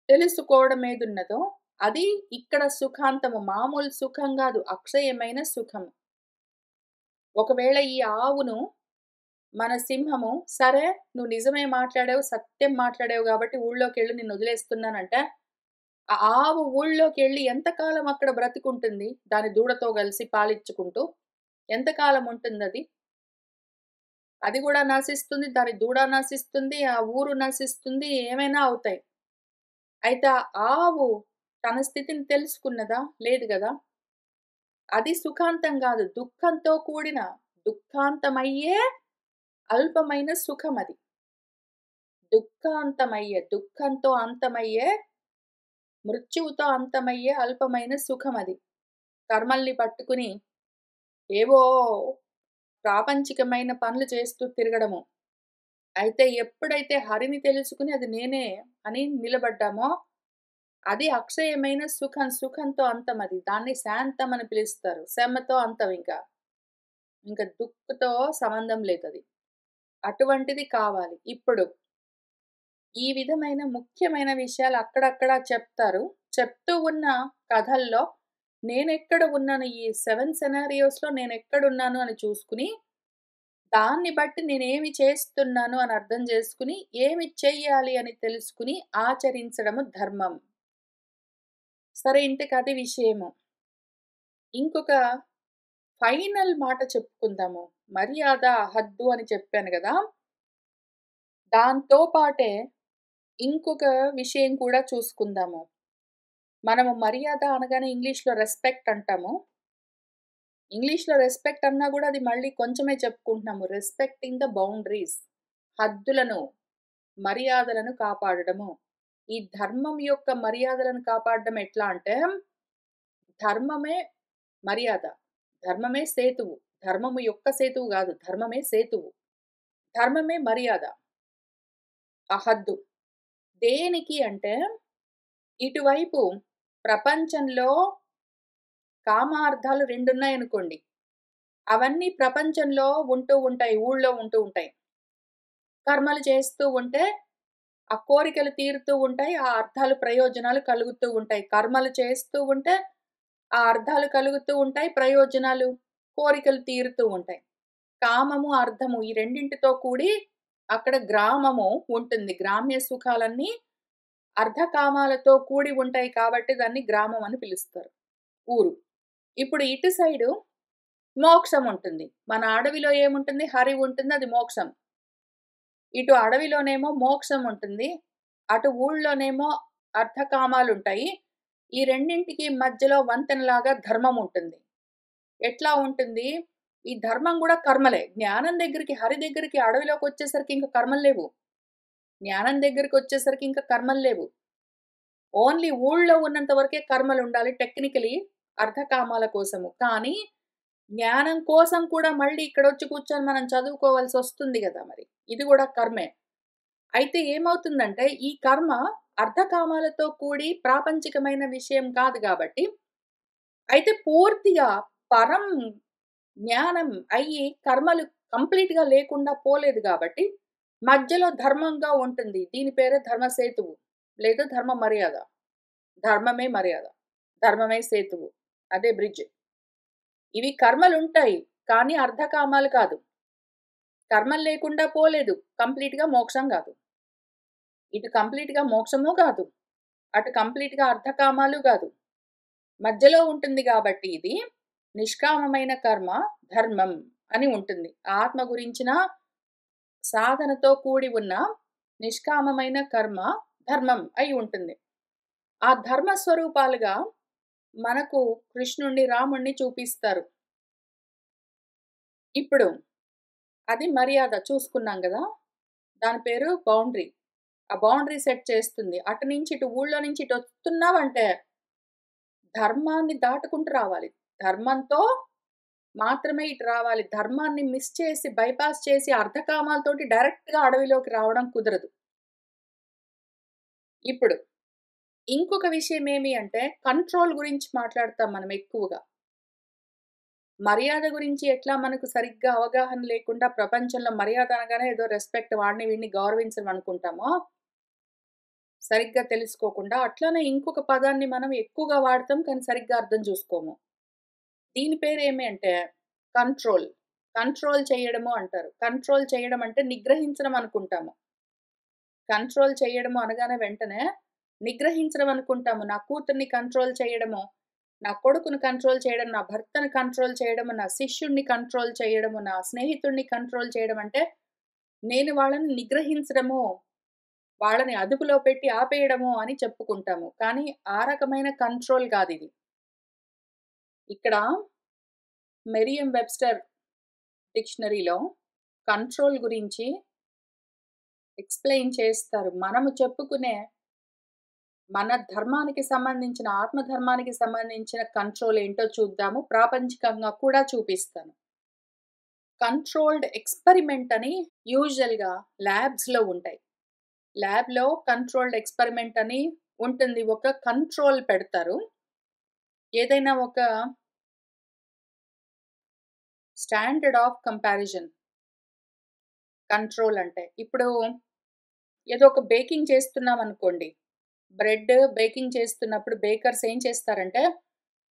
Speaker 1: తెలుసుకోవడం ఏదున్నదో, అది ఇక్కడ సుఖాంతము. మామూలు సుఖం గాదు, అక్షయమైన సుఖము. ఒకవేళ ఈ ఆవును మన సింహము, సరే నువ్వు నిజమే మాట్లాడావు, సత్యం మాట్లాడావు గాబట్టి ఊళ్ళోకెళ్ళు నిన్నొదిలేస్తున్నానంటే, ఆ ఆవు ఊళ్ళోకెళ్ళి ఎంతకాలం అక్కడ బ్రతికుంటుంది? దాని దూడతో గలిసి పాలిచ్చుకుంటూ. ఎంతకాలం ఉంటుందది? అది గూడా నశిస్తుంది, దాని దూడ నశిస్తుంది, ఆ ఊరు నశిస్తుంది, ఏమైనా అవుతాయి. అయితే ఆ ఆవు తన స్థితిని తెలుసుకున్నదా? లేదు గదా! అది సుఖాంతం గాదు. దుఃఖంతో కూడిన, దుఃఖాంతమయ్యే అల్పమైన సుఖమది. దుఃఖంతో అంతమయ్యే, మృత్యువుతో అంతమయ్యే అల్పమైన సుఖమది. కర్మల్ని పట్టుకుని ఏవో ప్రాపంచికమైన పనులు చేస్తూ తిరగడము. అయితే ఎప్పుడైతే హరిని తెలుసుకుని అది నేనే అని నిలబడ్డామో, అది అక్షయమైన సుఖం. సుఖంతో అంతమది. దాన్ని శాంతం అని పిలుస్తారు. శమతో అంతం ఇంకా. ఇంక దుఃఖ్‌తో సంబంధం లేదది. అటువంటిది కావాలి. ఇప్పుడు ఈ విధమైన ముఖ్యమైన విషయాలు అక్కడక్కడ చెప్తారు. చెప్తూ ఉన్న కథల్లో నేనెక్కడ ఉన్నాను ఈ 7 సినారియోస్‌లో నేనెక్కడున్నాను అని చూసుకొని, దాన్ని బట్టి నేనేమి చేస్తున్నాను అని అర్థం చేసుకొని, ఏమి చెయ్యాలి అని తెలుసుకొని ఆచరించడము ధర్మం. సరే ఇంతకది విషయము. ఇంకొక ఫైనల్ మాట చెప్పుకుందాము. మర్యాద, హద్దు అని చెప్పాను గదా! దాంతో పాటే ఇంకొక విషయం కూడా చూసుకుందాము. మనము మర్యాద అనగానే ఇంగ్లీష్‌లో రెస్పెక్ట్ అంటాము. ఇంగ్లీష్‌లో రెస్పెక్ట్ అన్నా గూడా అది మళ్ళీ కొంచెమే చెప్పుకుంటున్నాము. Respecting the boundaries. హద్దులను, మర్యాదలను కాపాడడము. ఈ ధర్మం యొక్క మర్యాదలను కాపాడడం ఎట్లా అంటే, ధర్మమే మర్యాద. ధర్మమే సేతువు. ధర్మము యొక్క సేతువు గాదు. ధర్మమే సేతువు. ధర్మమే మర్యాద. ఆ హద్దు. దేనికి అంటే, ఇటువైపు ప్రపంచంలో కామార్థాలు 2 ఉన్నాయనుకోండి. అవన్నీ ప్రపంచంలో ఉంటూ ఉంటాయి. ఊళ్ళో ఉంటూ ఉంటాయి. కర్మలు చేస్తూ ఉంటే, ఆ కోరికలు తీరుతూ ఉంటాయి. ఆ అర్థాలు, ప్రయోజనాలు కలుగుతూ ఉంటాయి. కర్మలు చేస్తూ ఉంటే, ఆ అర్థాలు కలుగుతూ ఉంటాయి. ప్రయోజనాలు, కోరికలు తీరుతూ ఉంటాయి. కామము, అర్థము ఈ రెండింటితో కూడి అక్కడ గ్రామము ఉంటుంది. గ్రామ్య సుఖాలన్నీ అర్ధకామాలతో కూడి ఉంటాయి కాబట్టి దాన్ని గ్రామం అని పిలుస్తారు. ఊరు. ఇప్పుడు ఇటు సైడు మోక్షం ఉంటుంది. మన అడవిలో ఏముంటుంది? హరి ఉంటుంది. అది మోక్షం. ఇటు అడవిలోనేమో మోక్షం ఉంటుంది. అటు ఊళ్ళోనేమో అర్థకామాలుంటాయి. ఈ రెండింటికి మధ్యలో వంతెనలాగా ధర్మం ఉంటుంది. ఎట్లా ఉంటుంది? ఈ ధర్మం గూడా కర్మలే. జ్ఞానం దగ్గరికి, హరి దగ్గరికి, అడవిలోకొచ్చేసరికి ఇంక కర్మలు లేవు. జ్ఞానం దగ్గరికొచ్చేసరికి ఇంక కర్మలు లేవు. ఓన్లీ ఊళ్ళో ఉన్నంత వరకే కర్మలుండాలి టెక్నికలీ అర్థకామాల కోసము. కానీ జ్ఞానం కోసం కూడా మళ్ళీ ఇక్కడొచ్చి కూర్చొని మనం చదువుకోవాల్సొస్తుంది గదా మరి. ఇది గూడా కర్మే. అయితే ఏమవుతుందంటే, ఈ కర్మ అర్ధకామాలతో కూడి ప్రాపంచికమైన విషయం కాదు గాబట్టి, అయితే పూర్తిగా పరం జ్ఞానం అయ్యి కర్మలు కంప్లీట్‌గా లేకుండా పోలేదు గాబట్టి, మధ్యలో ధర్మంగా ఉంటుంది. దీని పేరే ధర్మసేతువు. లేదా ధర్మ మర్యాద. ధర్మమే మర్యాద. ధర్మమే సేతువు. అదే బ్రిడ్జ్. ఇవి కర్మలుంటాయి. కానీ అర్ధకామాలు కాదు. కర్మలు లేకుండా పోలేదు. కంప్లీట్‌గా మోక్షం గాదు. ఇటు కంప్లీట్‌గా మోక్షము గాదు. అటు కంప్లీట్‌గా అర్ధకామాలు గాదు. మధ్యలో ఉంటుంది గాబట్టి ఇది నిష్కామమైన కర్మ ధర్మం అని ఉంటుంది. ఆత్మ గురించిన సాధనతో కూడి ఉన్న నిష్కామమైన కర్మ ధర్మం అయి ఉంటుంది. ఆ ధర్మ స్వరూపాలుగా మనకు కృష్ణుడిని, రాముడిని చూపిస్తారు. ఇప్పుడు అది మర్యాద చూసుకున్నాం గదా! దాని పేరు బౌండరీ. ఆ బౌండరీ సెట్ చేస్తుంది. అటు నుంచి ఇటు ఊళ్ళో నుంచి ఇటొస్తున్నావంటే ధర్మాన్ని దాటుకుంటూ రావాలి. ధర్మంతో మాత్రమే ఇటు రావాలి. ధర్మాన్ని మిస్ చేసి, బైపాస్ చేసి అర్ధకామాలతోటి డైరెక్ట్‌గా అడవిలోకి రావడం కుదరదు. ఇప్పుడు ఇంకొక విషయం ఏమి అంటే కంట్రోల్ గురించి మాట్లాడతాం మనం ఎక్కువగా. మర్యాద గురించి ఎట్లా మనకు సరిగ్గా అవగాహన లేకుండా ప్రపంచంలో మర్యాద అనగానే ఏదో రెస్పెక్ట్ వాడిని వీడిని గౌరవించడం అనుకుంటామో, సరిగ్గా తెలుసుకోకుండా అట్లనే ఇంకొక పదాన్ని మనం ఎక్కువగా వాడతాం కానీ సరిగ్గా అర్థం చూసుకోము. దీని పేరేమి అంటే కంట్రోల్. కంట్రోల్ చేయడము అంటారు. కంట్రోల్ చేయడం అంటే నిగ్రహించడం అనుకుంటాము. కంట్రోల్ చేయడము అనగానే వెంటనే నిగ్రహించడం అనుకుంటాము. నా కూతుర్ని కంట్రోల్ చేయడము, నా కొడుకుని కంట్రోల్ చేయడం, నా భర్తను కంట్రోల్ చేయడము, నా శిష్యుడిని కంట్రోల్ చేయడము, నా స్నేహితుడిని కంట్రోల్ చేయడం అంటే నేను వాళ్ళని నిగ్రహించడము, వాళ్ళని అదుపులో పెట్టి ఆపేయడము అని చెప్పుకుంటాము. కానీ ఆ రకమైన కంట్రోల్ కాదిది. ఇక్కడ మెరియం వెబ్‌స్టర్ డిక్షనరీలో కంట్రోల్ గురించి ఎక్స్‌ప్లెయిన్ చేస్తారు. మనము చెప్పుకునే మన ధర్మానికి సంబంధించిన, ఆత్మ ధర్మానికి సంబంధించిన కంట్రోల్ ఏంటో చూద్దాము. ప్రాపంచికంగా కూడా చూపిస్తాను. కంట్రోల్డ్ ఎక్స్‌పెరిమెంట్ అని యూజువల్‌గా ల్యాబ్స్‌లో ఉంటాయి. ల్యాబ్‌లో కంట్రోల్డ్ ఎక్స్‌పెరిమెంట్ అని ఉంటుంది. ఒక కంట్రోల్ పెడతారు. ఏదైనా ఒక స్టాండర్డ్ ఆఫ్ కంపారిజన్ కంట్రోల్ అంటే. ఇప్పుడు ఏదో ఒక బేకింగ్ చేస్తున్నామనుకోండి. బ్రెడ్ బేకింగ్ చేస్తున్నప్పుడు బేకర్స్ ఏం చేస్తారంటే,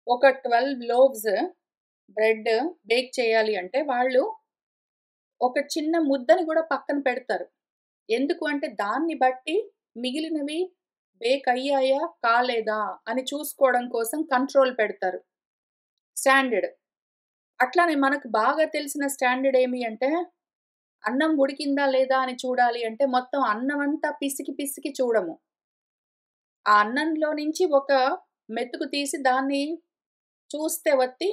Speaker 1: ఒక 12 లోవ్స్ బ్రెడ్ బేక్ చేయాలి అంటే వాళ్ళు ఒక చిన్న ముద్దని గూడా పక్కన పెడతారు. ఎందుకు అంటే దాన్ని బట్టి మిగిలినవి బేక్ అయ్యాయా? కాలేదా? అని చూసుకోవడం కోసం కంట్రోల్ పెడతారు. స్టాండర్డ్. అట్లానే మనకు బాగా తెలిసిన స్టాండర్డ్ ఏమి అంటే, అన్నం ఉడికిందా లేదా అని చూడాలి అంటే మొత్తం అన్నమంతా పిసికి పిసికి చూడము. ఆ అన్నంలో నుంచి ఒక మెతుకు తీసి దాన్ని చూస్తే వత్తి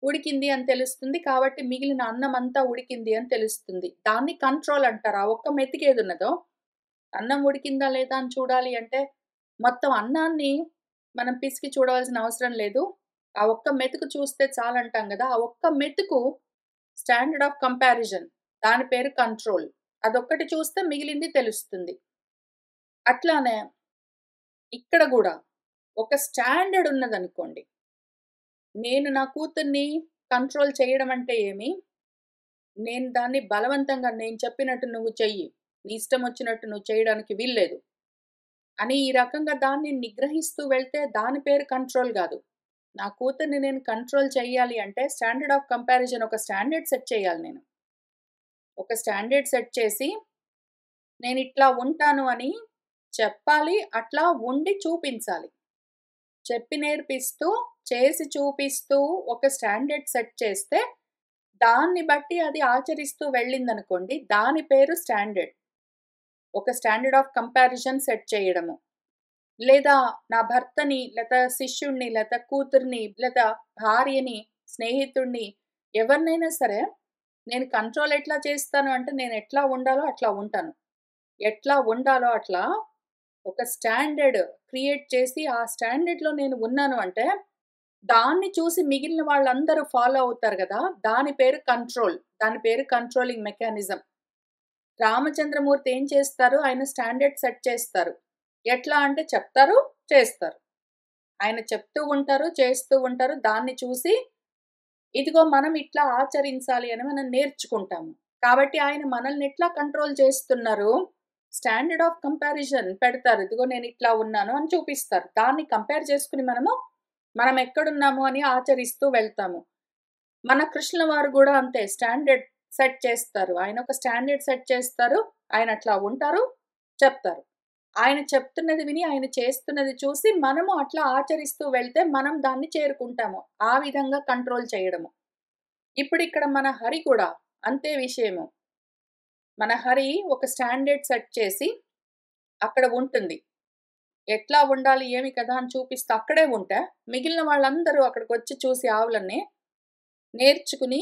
Speaker 1: ఉడికింది అని తెలుస్తుంది. కాబట్టి మిగిలిన అన్నమంతా ఉడికింది అని తెలుస్తుంది. దాన్ని కంట్రోల్ అంటారు. ఆ ఒక్క మెతుకేదున్నదో అన్నం ఉడికిందా లేదా అని చూడాలి అంటే, మొత్తం అన్నాన్ని మనం పిసికి చూడవలసిన అవసరం లేదు. ఆ ఒక్క మెతుకు చూస్తే చాలంటాం గదా! ఆ ఒక్క మెతుకు స్టాండర్డ్ ఆఫ్ కంపారిజన్. దాని పేరు కంట్రోల్. అదొక్కటి చూస్తే మిగిలింది తెలుస్తుంది. అట్లానే ఇక్కడ గూడా ఒక స్టాండర్డ్ ఉన్నదనుకోండి. నేను నా కూతుర్ని కంట్రోల్ చేయడం అంటే ఏమి? నేను దాన్ని బలవంతంగా నేను చెప్పినట్టు నువ్వు చెయ్యి. నీ ఇష్టమొచ్చినట్టు నువ్వు చేయడానికి వీల్లేదు. అని ఈ రకంగా దాన్ని నిగ్రహిస్తూ వెళ్తే దాని పేరు కంట్రోల్ గాదు. నా కూతుర్ని నేను కంట్రోల్ చెయ్యాలి అంటే స్టాండర్డ్ ఆఫ్ కంపారిజన్ ఒక స్టాండర్డ్ సెట్ చేయాలి నేను. ఒక స్టాండర్డ్ సెట్ చేసి నేనిట్లా ఉంటాను అని చెప్పాలి. అట్లా ఉండి చూపించాలి. చెప్పి నేర్పిస్తూ, చేసి చూపిస్తూ ఒక స్టాండర్డ్ సెట్ చేస్తే దాన్ని బట్టి అది ఆచరిస్తూ వెళ్ళిందనుకోండి. దాని పేరు స్టాండర్డ్. ఒక స్టాండర్డ్ ఆఫ్ కంపారిజన్ సెట్ చేయడము. లేదా నా భర్తని, లేదా శిష్యుడిని, లేదా కూతుర్ని, లేదా భార్యని, స్నేహితుడిని ఎవరినైనా సరే నేను కంట్రోల్ ఎట్లా చేస్తాను అంటే నేను ఎట్లా ఉండాలో అట్లా ఉంటాను. ఎట్లా ఉండాలో అట్లా ఒక స్టాండర్డ్ క్రియేట్ చేసి ఆ స్టాండర్డ్‌లో నేను ఉన్నాను అంటే దాన్ని చూసి మిగిలిన వాళ్ళందరూ ఫాలో అవుతారు గదా! దాని పేరు కంట్రోల్. దాని పేరు కంట్రోలింగ్ మెకానిజం. రామచంద్రమూర్తి ఏం చేస్తారు? ఆయన స్టాండర్డ్ సెట్ చేస్తారు. ఎట్లా అంటే చెప్తారు, చేస్తారు. ఆయన చెప్తూ ఉంటారు, చేస్తూ ఉంటారు. దాన్ని చూసి ఇదిగో మనం ఇట్లా ఆచరించాలి అని మనం నేర్చుకుంటాము. కాబట్టి ఆయన మనల్ని ఎట్లా కంట్రోల్ చేస్తున్నారు? స్టాండర్డ్ ఆఫ్ కంపారిజన్ పెడతారు. ఇదిగో నేనిట్లా ఉన్నాను అని చూపిస్తారు. దాన్ని కంపేర్ చేసుకొని మనం ఎక్కడున్నాము అని ఆచరిస్తూ వెళ్తాము. మన కృష్ణుల వారు గూడా అంతే స్టాండర్డ్ సెట్ చేస్తారు. ఆయన ఒక స్టాండర్డ్ సెట్ చేస్తారు. ఆయన అట్లా ఉంటారు, చెప్తారు. ఆయన చెప్తున్నది విని, ఆయన చేస్తున్నది చూసి మనము అట్లా ఆచరిస్తూ వెళ్తే మనం దాన్ని చేరుకుంటాము. ఆ విధంగా కంట్రోల్ చేయడము. ఇప్పుడిక్కడ మన హరి కూడా అంతే విషయము. మన హరి ఒక స్టాండర్డ్ సెట్ చేసి అక్కడ ఉంటుంది. ఎట్లా ఉండాలి, ఏమి కదా అని చూపిస్తూ అక్కడే ఉంటే, మిగిలిన వాళ్ళందరూ అక్కడికొచ్చి చూసి ఆవులన్నీ నేర్చుకుని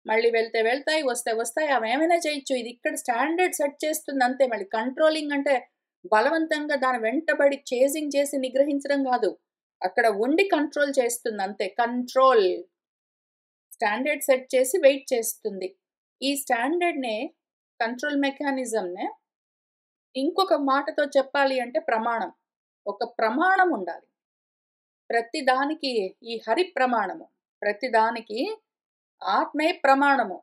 Speaker 1: మళ్ళీ వెళ్తే వెళ్తాయి, వస్తే వస్తాయి. అవేమైనా చేయొచ్చు. ఇది ఇక్కడ స్టాండర్డ్ సెట్ చేస్తుంది అంతే. మళ్ళీ కంట్రోలింగ్ అంటే బలవంతంగా దాని వెంటబడి చేజింగ్ చేసి నిగ్రహించడం గాదు. అక్కడ ఉండి కంట్రోల్ చేస్తుంది అంతే. కంట్రోల్. స్టాండర్డ్ సెట్ చేసి వెయిట్ చేస్తుంది. ఈ స్టాండర్డ్‌నే కంట్రోల్ మెకానిజంనే ఇంకొక మాటతో చెప్పాలి అంటే ప్రమాణం. ఒక ప్రమాణం ఉండాలి. ప్రతి దానికి ఈ హరి ప్రమాణము. ప్రతి దానికి ఆత్మే ప్రమాణము.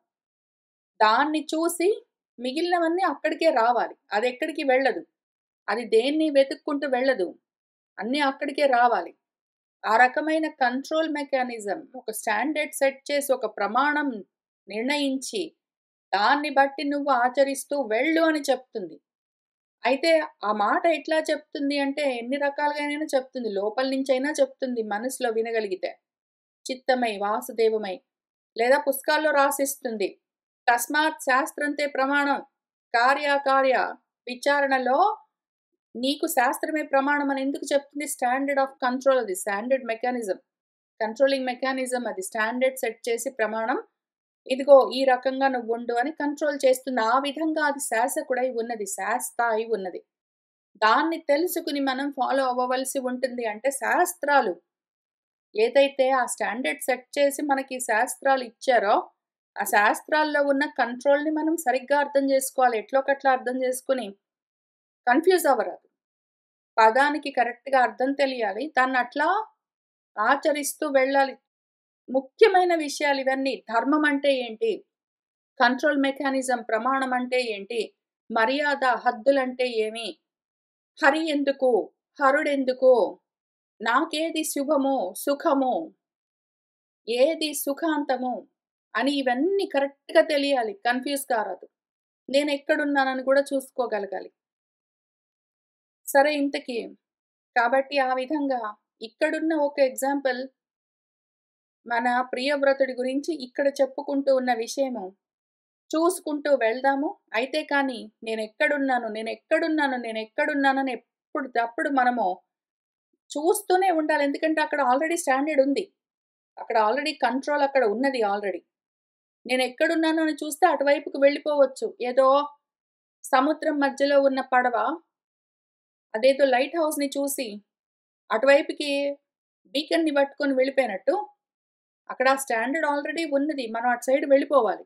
Speaker 1: దాన్ని చూసి మిగిలినవన్నీ అక్కడికే రావాలి. అదెక్కడికి వెళ్ళదు. అది దేన్ని వెతుక్కుంటూ వెళ్ళదు. అన్నీ అక్కడికే రావాలి. ఆ రకమైన కంట్రోల్ మెకానిజం ఒక స్టాండర్డ్ సెట్ చేసి, ఒక ప్రమాణం నిర్ణయించి, దాన్ని బట్టి నువ్వు ఆచరిస్తూ వెళ్ళు అని చెప్తుంది. అయితే ఆ మాట ఎట్లా చెప్తుంది అంటే ఎన్ని రకాలుగానైనా చెప్తుంది. లోపల నుంచైనా చెప్తుంది మనసులో వినగలిగితే. చిత్తమై, వాసుదేవమై లేదా పుస్తకాల్లో రాసిస్తుంది. తస్మాత్ శాస్త్రంతే ప్రమాణం. కార్యకార్య విచారణలో నీకు శాస్త్రమే ప్రమాణం అని ఎందుకు చెప్తుంది? స్టాండర్డ్ ఆఫ్ కంట్రోల్ అది. Standard mechanism. కంట్రోలింగ్ మెకానిజం అది. స్టాండర్డ్ సెట్ చేసి ప్రమాణం. ఇదిగో ఈ రకంగా నువ్వుండు అని కంట్రోల్ చేస్తుంది. ఆ విధంగా అది శాసకుడై ఉన్నది. శాస్త అయి ఉన్నది. దాన్ని తెలుసుకుని మనం ఫాలో అవ్వవలసి ఉంటుంది. అంటే శాస్త్రాలు ఏదైతే ఆ స్టాండర్డ్ సెట్ చేసి మనకి శాస్త్రాలు ఇచ్చారో, ఆ శాస్త్రాల్లో ఉన్న కంట్రోల్‌ని మనం సరిగ్గా అర్థం చేసుకోవాలి. ఎట్లోకట్లా అర్థం చేసుకొని కన్‌ఫ్యూజ్ అవ్వరాదు. పదానికి కరెక్ట్‌గా అర్థం తెలియాలి. దాన్నట్లా ఆచరిస్తూ వెళ్ళాలి. ముఖ్యమైన విషయాలు ఇవన్నీ. ధర్మం అంటే ఏంటి? కంట్రోల్ మెకానిజం ప్రమాణం అంటే ఏంటి? మర్యాద, హద్దులంటే ఏమి? హరి ఎందుకు? హరుడెందుకు? నాకేది శుభము, సుఖము? ఏది సుఖాంతము అని ఇవన్నీ కరెక్ట్‌గా తెలియాలి. కన్‌ఫ్యూజ్ కారాదు. నేనెక్కడున్నానని కూడా చూసుకోగలగాలి. సరే ఇంతకీ కాబట్టి ఆ విధంగా ఇక్కడున్న ఒక ఎగ్జాంపుల్ మన ప్రియవ్రతుడి గురించి ఇక్కడ చెప్పుకుంటూ ఉన్న విషయము చూసుకుంటూ వెళ్దాము. అయితే కానీ నేనెక్కడున్నానని ఎప్పటిదప్పుడు మనము చూస్తూనే ఉండాలి. ఎందుకంటే అక్కడ ఆల్రెడీ స్టాండర్డ్ ఉంది. అక్కడ ఆల్రెడీ కంట్రోల్ అక్కడ ఉన్నది ఆల్రెడీ. నేనెక్కడున్నాను అని చూస్తే అటువైపుకి వెళ్ళిపోవచ్చు. ఏదో సముద్రం మధ్యలో ఉన్న పడవ అదేదో లైట్ హౌస్‌ని చూసి అటువైపుకి బీకన్‌ని పట్టుకొని వెళ్ళిపోయినట్టు, అక్కడ ఆ స్టాండర్డ్ ఆల్రెడీ ఉన్నది. మనం అటు సైడ్ వెళ్ళిపోవాలి.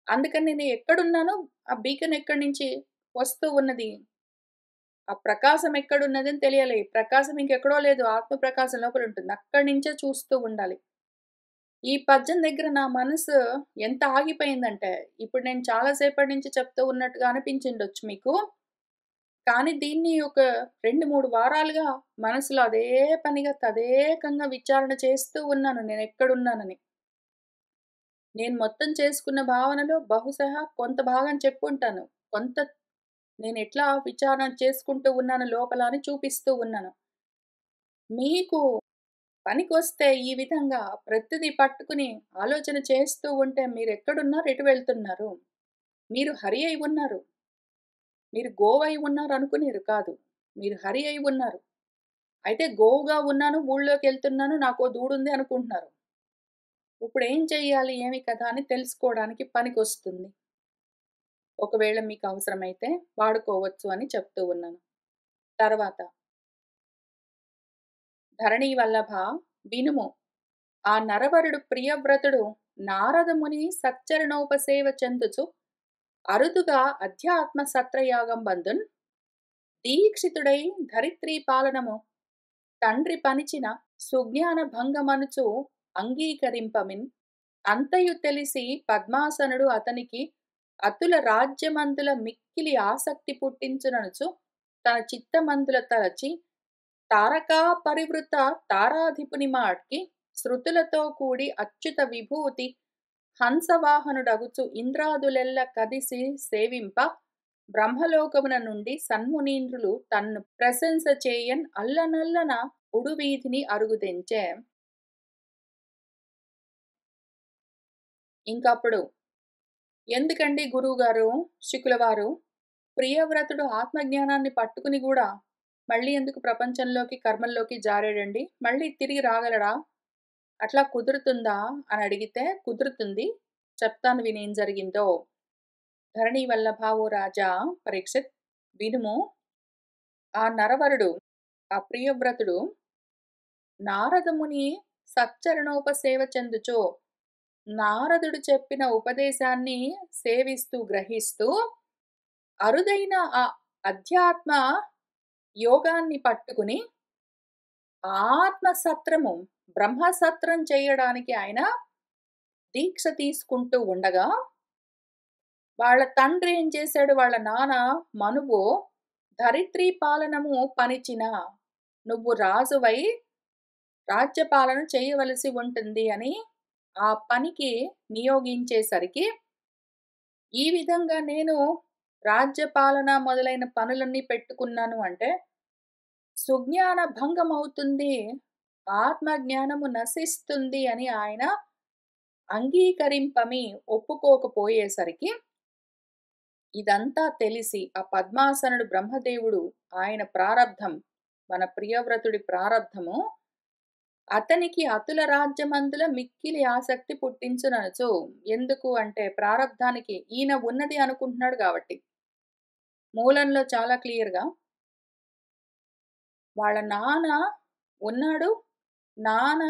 Speaker 1: అందుకని నేను ఎక్కడున్నానో, ఆ బీకన్ ఎక్కడి నుంచి వస్తూ ఉన్నది. ఆ ప్రకాశం ఎక్కడున్నదని తెలియాలి. ప్రకాశం ఇంకెక్కడో లేదు. ఆత్మ ప్రకాశం లోపలుంటుంది. అక్కడి నుంచే చూస్తూ ఉండాలి. ఈ పద్యం దగ్గర నా మనసు ఎంత ఆగిపోయిందంటే, ఇప్పుడు నేను చాలా సేపటి నుంచి చెప్తూ ఉన్నట్టుగా అనిపించిండొచ్చు మీకు. కానీ దీన్ని ఒక 2, 3 వారాలుగా మనసులో అదే పనిగా తదేకంగా విచారణ చేస్తూ ఉన్నాను నేనెక్కడున్నానని. నేను మొత్తం చేసుకున్న భావనలో బహుశಃ కొంత భాగం చెప్పుంటాను. కొంత నేనెట్లా విచారణ చేసుకుంటూ ఉన్నాను లోపల అని చూపిస్తూ ఉన్నాను. మీకు పనికొస్తే ఈ విధంగా ప్రతిదీ పట్టుకుని ఆలోచన చేస్తూ ఉంటే మీరెక్కడున్నారు? ఎటు వెళ్తున్నారు? మీరు హరి అయి ఉన్నారు. మీరు గోవై ఉన్నారనుకునేరు కాదు. మీరు హరి అయి ఉన్నారు. అయితే గోవుగా ఉన్నాను, ఊళ్ళోకెళ్తున్నాను, నాకో దూడుంది అనుకుంటున్నారు. ఇప్పుడేం చెయ్యాలి? ఏమి కథ అని తెలుసుకోవడానికి పనికొస్తుంది. ఒకవేళ మీకు అవసరమైతే వాడుకోవచ్చు అని చెప్తూ ఉన్నాను. తర్వాత ధరణీ వల్లభ వినుము. ఆ నరవరుడు ప్రియవ్రతుడు నారదముని సచ్చరణోపసేవ చెందుచు అరుదుగా అధ్యాత్మ సత్రయాగం బందున్ దీక్షితుడై ధరిత్రీ పాలనము తండ్రి పనిచిన సుజ్ఞాన భంగమనుచు అంగీకరింపమిన్ అంతయు తెలిసి పద్మాసనుడు అతనికి అతుల రాజ్యమందుల మిక్కిలి ఆసక్తి పుట్టించుననుచు తన చిత్తమందుల తలచి తారకా పరివృత తారాధిపుని మాట్కి శృతులతో కూడి అచ్యుత విభూతి హంసవాహనుడగుచు ఇంద్రాదులెల్ల కదిసి సేవింప బ్రహ్మలోకమున నుండి సన్మునీంద్రులు తన్ను ప్రశంస చేయన్ అల్లనల్లన ఉడువీధిని అరుగుదెంచె. ఇంకప్పుడు ఎందుకండి గురువుగారు శుకులవారు ప్రియవ్రతుడు ఆత్మజ్ఞానాన్ని పట్టుకుని కూడా మళ్ళీ ఎందుకు ప్రపంచంలోకి కర్మల్లోకి జారాడండి? మళ్ళీ తిరిగి రాగలడా? అట్లా కుదురుతుందా అని అడిగితే కుదురుతుంది. చెప్తాను వినేం జరిగిందో. ధరణి వల్లభ ఓ రాజా పరీక్షిత్ వినుము. ఆ నరవరుడు ఆ ప్రియవ్రతుడు నారదముని సచ్చరణోపసేవ చెందుచో నారదుడు చెప్పిన ఉపదేశాన్ని సేవిస్తూ గ్రహిస్తూ అరుదైన ఆ అధ్యాత్మ యోగాన్ని పట్టుకుని ఆత్మసత్రము బ్రహ్మసత్రం చేయడానికి ఆయన దీక్ష తీసుకుంటూ ఉండగా వాళ్ళ తండ్రి ఏం చేశాడు? వాళ్ళ నాన్న మనువు ధరిత్రీ పాలనము పనిచిన నువ్వు రాజువై రాజ్యపాలన చేయవలసి ఉంటుంది అని ఆ పనికి నియోగించేసరికి ఈ విధంగా నేను రాజ్యపాలన మొదలైన పనులన్నీ పెట్టుకున్నాను అంటే సుజ్ఞాన భంగమవుతుంది, ఆత్మజ్ఞానము నశిస్తుంది అని ఆయన అంగీకరింపమి ఒప్పుకోకపోయేసరికి ఇదంతా తెలిసి ఆ పద్మాసనుడు బ్రహ్మదేవుడు ఆయన ప్రారబ్ధం మన ప్రియవ్రతుడి ప్రారబ్ధము అతనికి అతుల రాజ్యమందుల మిక్కిలి ఆసక్తి పుట్టించుననుచు. ఎందుకు అంటే ప్రారబ్ధానికి ఈయన ఉన్నది అనుకుంటున్నాడు కాబట్టి. మూలంలో చాలా క్లియర్‌గా వాళ్ళ నాన్న ఉన్నాడు. నాన్న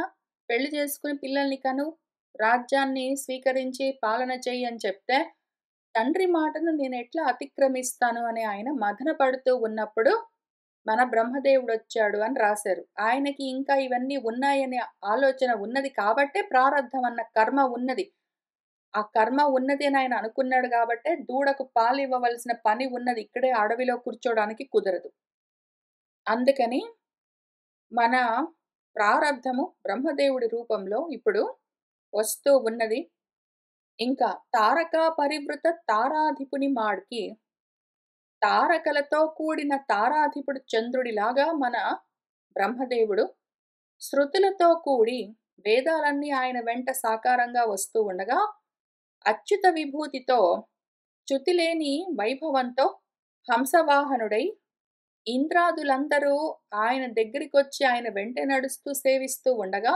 Speaker 1: పెళ్లి చేసుకొని పిల్లల్ని కను, రాజ్యాన్ని స్వీకరించి పాలన చెయ్యి అని చెప్తే, తండ్రి మాటను నేనెట్లా అతిక్రమిస్తాను అని ఆయన మదన పడుతూ ఉన్నప్పుడు, మన బ్రహ్మదేవుడొచ్చాడు అని రాశారు. ఆయనకి ఇంకా ఇవన్నీ ఉన్నాయనే ఆలోచన ఉన్నది కాబట్టే ప్రారబ్ధం అన్న కర్మ ఉన్నది. ఆ కర్మ ఉన్నది అని ఆయన అనుకున్నాడు గాబట్టే దూడకు పాలివ్వవలసిన పని ఉన్నది. ఇక్కడే అడవిలో కూర్చోడానికి కుదరదు. అందుకని మన ప్రారబ్ధము బ్రహ్మదేవుడి రూపంలో ఇప్పుడు వస్తూ ఉన్నది. ఇంకా తారకా పరివృత తారాధిపుని మాడ్కి, తారకలతో కూడిన తారాధిపుడు చంద్రుడిలాగా మన బ్రహ్మదేవుడు శృతులతో కూడి వేదాలన్నీ ఆయన వెంట సాకారంగా వస్తూ ఉండగా, అచ్యుత విభూతితో చ్యుతిలేని వైభవంతో హంసవాహనుడై ఇంద్రాదులందరూ ఆయన దగ్గరికొచ్చి ఆయన వెంట నడుస్తూ సేవిస్తూ ఉండగా,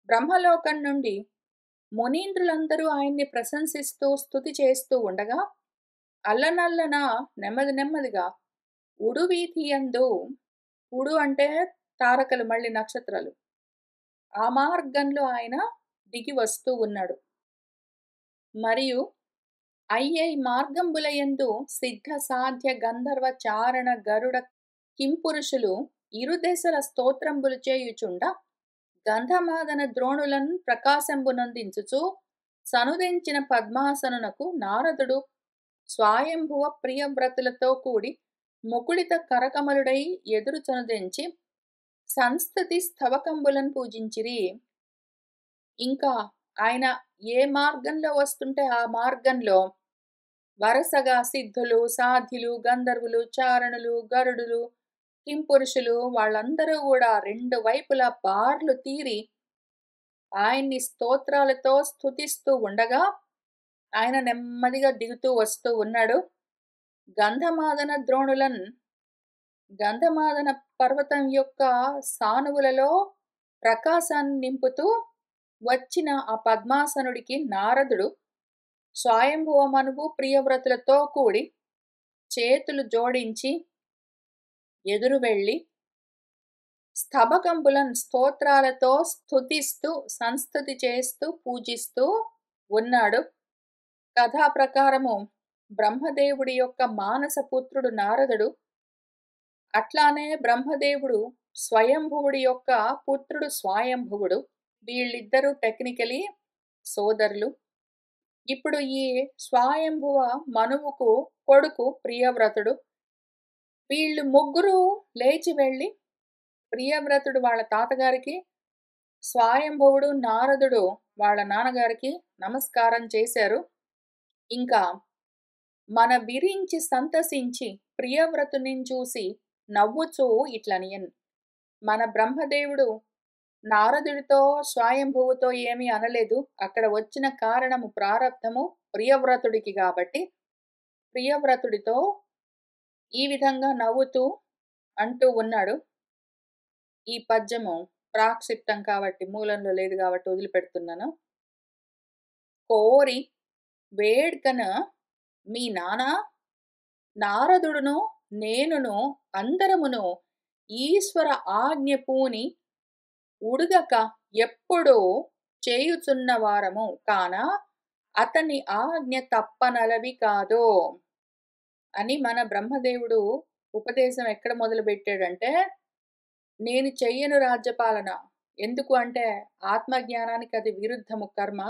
Speaker 1: బ్రహ్మలోకం నుండి మునీంద్రులందరూ ఆయన్ని ప్రశంసిస్తూ స్తుతి చేస్తూ ఉండగా, అల్లనల్లన నెమ్మది నెమ్మదిగా ఉడువీధియందు, ఉడు అంటే తారకలు మళ్ళీ నక్షత్రాలు, ఆ మార్గంలో ఆయన దిగి వస్తూ ఉన్నాడు. మరియు అయ్యై మార్గంబులయందు సిద్ధ సాధ్య గంధర్వ చారణ గరుడ కింపురుషులు ఇరుదెసల స్తోత్రంబులు చేయుచుండ గంధమాదన ద్రోణులన్ ప్రకాశంబునందించుచు సనుదించిన పద్మాసనునకు నారదుడు స్వయంభువ ప్రియవ్రతులతో కూడి ముకుళిత కరకమలుడై ఎదురు చనుదించి సంస్థతి స్థవకంబులను పూజించిరి. ఇంకా ఆయన ఏ మార్గంలో వస్తుంటే ఆ మార్గంలో వరసగా సిద్ధులు, సాధ్యులు, గంధర్వులు, చారణులు, గరుడులు, కింపురుషులు వాళ్ళందరూ కూడా రెండు వైపులా బార్లు తీరి ఆయన్ని స్తోత్రాలతో స్తుతిస్తూ ఉండగా, ఆయన నెమ్మదిగా దిగుతూ వస్తూ ఉన్నాడు. గంధమాదన ద్రోణులన్, గంధమాదన పర్వతం యొక్క సానువులలో ప్రకాశాన్ని నింపుతూ వచ్చిన ఆ పద్మాసనుడికి నారదుడు స్వయంభువమనువు ప్రియవ్రతులతో కూడి చేతులు జోడించి ఎదురు వెళ్ళి స్తబకంబులన్ స్తోత్రాలతో స్తుతిస్తూ సంస్తుతి చేస్తూ పూజిస్తూ ఉన్నాడు. కథా ప్రకారము బ్రహ్మదేవుడి యొక్క మానసపుత్రుడు నారదుడు, అట్లానే బ్రహ్మదేవుడు స్వయంభువుడి యొక్క పుత్రుడు స్వయంభువుడు. వీళ్ళిద్దరూ టెక్నికలీ సోదరులు. ఇప్పుడు ఈ స్వయంభువ మనువుకు కొడుకు ప్రియవ్రతుడు. వీళ్ళు ముగ్గురు లేచి వెళ్ళి ప్రియవ్రతుడు వాళ్ళ తాతగారికి, స్వయంభువుడు నారదుడు వాళ్ళ నాన్నగారికి నమస్కారం చేశారు. ఇంకా మన విరించి సంతసించి ప్రియవ్రతుని చూసి నవ్వుచూ ఇట్లనియన్, మన బ్రహ్మదేవుడు నారదుడితో స్వయంభువుతో ఏమీ అనలేదు. అక్కడ వచ్చిన కారణము ప్రారబ్ధము ప్రియవ్రతుడికి కాబట్టి ప్రియవ్రతుడితో ఈ విధంగా నవ్వుతూ అంటూ ఉన్నాడు. ఈ పద్యము ప్రాక్షిప్తం కాబట్టి మూలంలో లేదు కాబట్టి వదిలిపెడుతున్నాను. కోరి వేడ్కన మీ నానా నారదుడును నేనును అందరమును ఈశ్వర ఆజ్ఞ పూని ఉడుగక ఎప్పుడూ చేయుచున్నవారము కాన అతని ఆజ్ఞ తప్పనలవి కాదో అని మన బ్రహ్మదేవుడు ఉపదేశం ఎక్కడ మొదలుపెట్టాడంటే, నేను చెయ్యను రాజ్యపాలన. ఎందుకు అంటే ఆత్మజ్ఞానానికి అది విరుద్ధము కర్మ.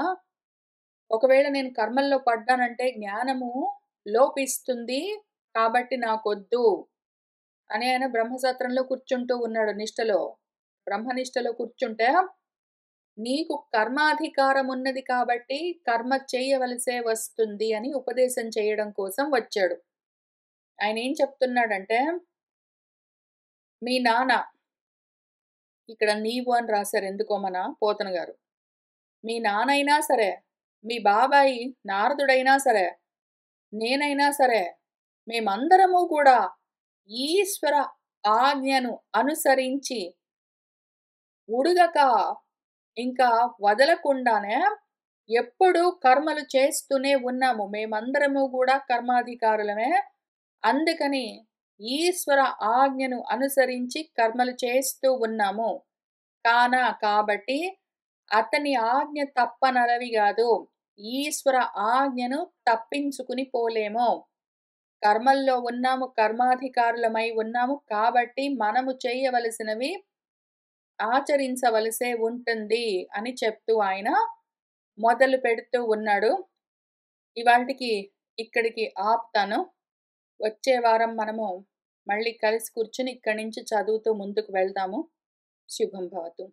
Speaker 1: ఒకవేళ నేను కర్మల్లో పడ్డానంటే జ్ఞానము లోపిస్తుంది, కాబట్టి నాకొద్దు అని ఆయన బ్రహ్మసత్రంలో కూర్చుంటూ ఉన్నాడు నిష్టలో. బ్రహ్మనిష్టలో కూర్చుంటే నీకు కర్మాధికారం ఉన్నది కాబట్టి కర్మ చేయవలసే వస్తుంది అని ఉపదేశం చేయడం కోసం వచ్చాడు. ఆయన ఏం చెప్తున్నాడంటే, మీ నాన్న, ఇక్కడ నీవు అని రాశారు ఎందుకో మన పోతన గారు, మీ నాన్నైనా సరే, మీ బాబాయి నారదుడైనా సరే, నేనైనా సరే, మేమందరము కూడా ఈశ్వర ఆజ్ఞను అనుసరించి ఉడుగక ఇంకా వదలకుండానే ఎప్పుడూ కర్మలు చేస్తూనే ఉన్నాము. మేమందరము కూడా కర్మాధికారులమే. అందుకని ఈశ్వర ఆజ్ఞను అనుసరించి కర్మలు చేస్తూ ఉన్నాము. కాబట్టి అతని ఆజ్ఞ తప్పనలవి కాదు. ఈశ్వర ఆజ్ఞను తప్పించుకుని పోలేము. కర్మల్లో ఉన్నాము, కర్మాధికారులమై ఉన్నాము. కాబట్టి మనము చేయవలసినవి ఆచరించవలసే ఉంటుంది అని చెప్తూ ఆయన మొదలు పెడుతూ ఉన్నాడు. ఇవాల్టికి ఇక్కడికి ఆపుతాను. వచ్చే వారం మనము మళ్ళీ కలిసి కూర్చుని ఇక్కడి నుంచి చదువుతూ ముందుకు వెళ్దాము. శుభం భవతు.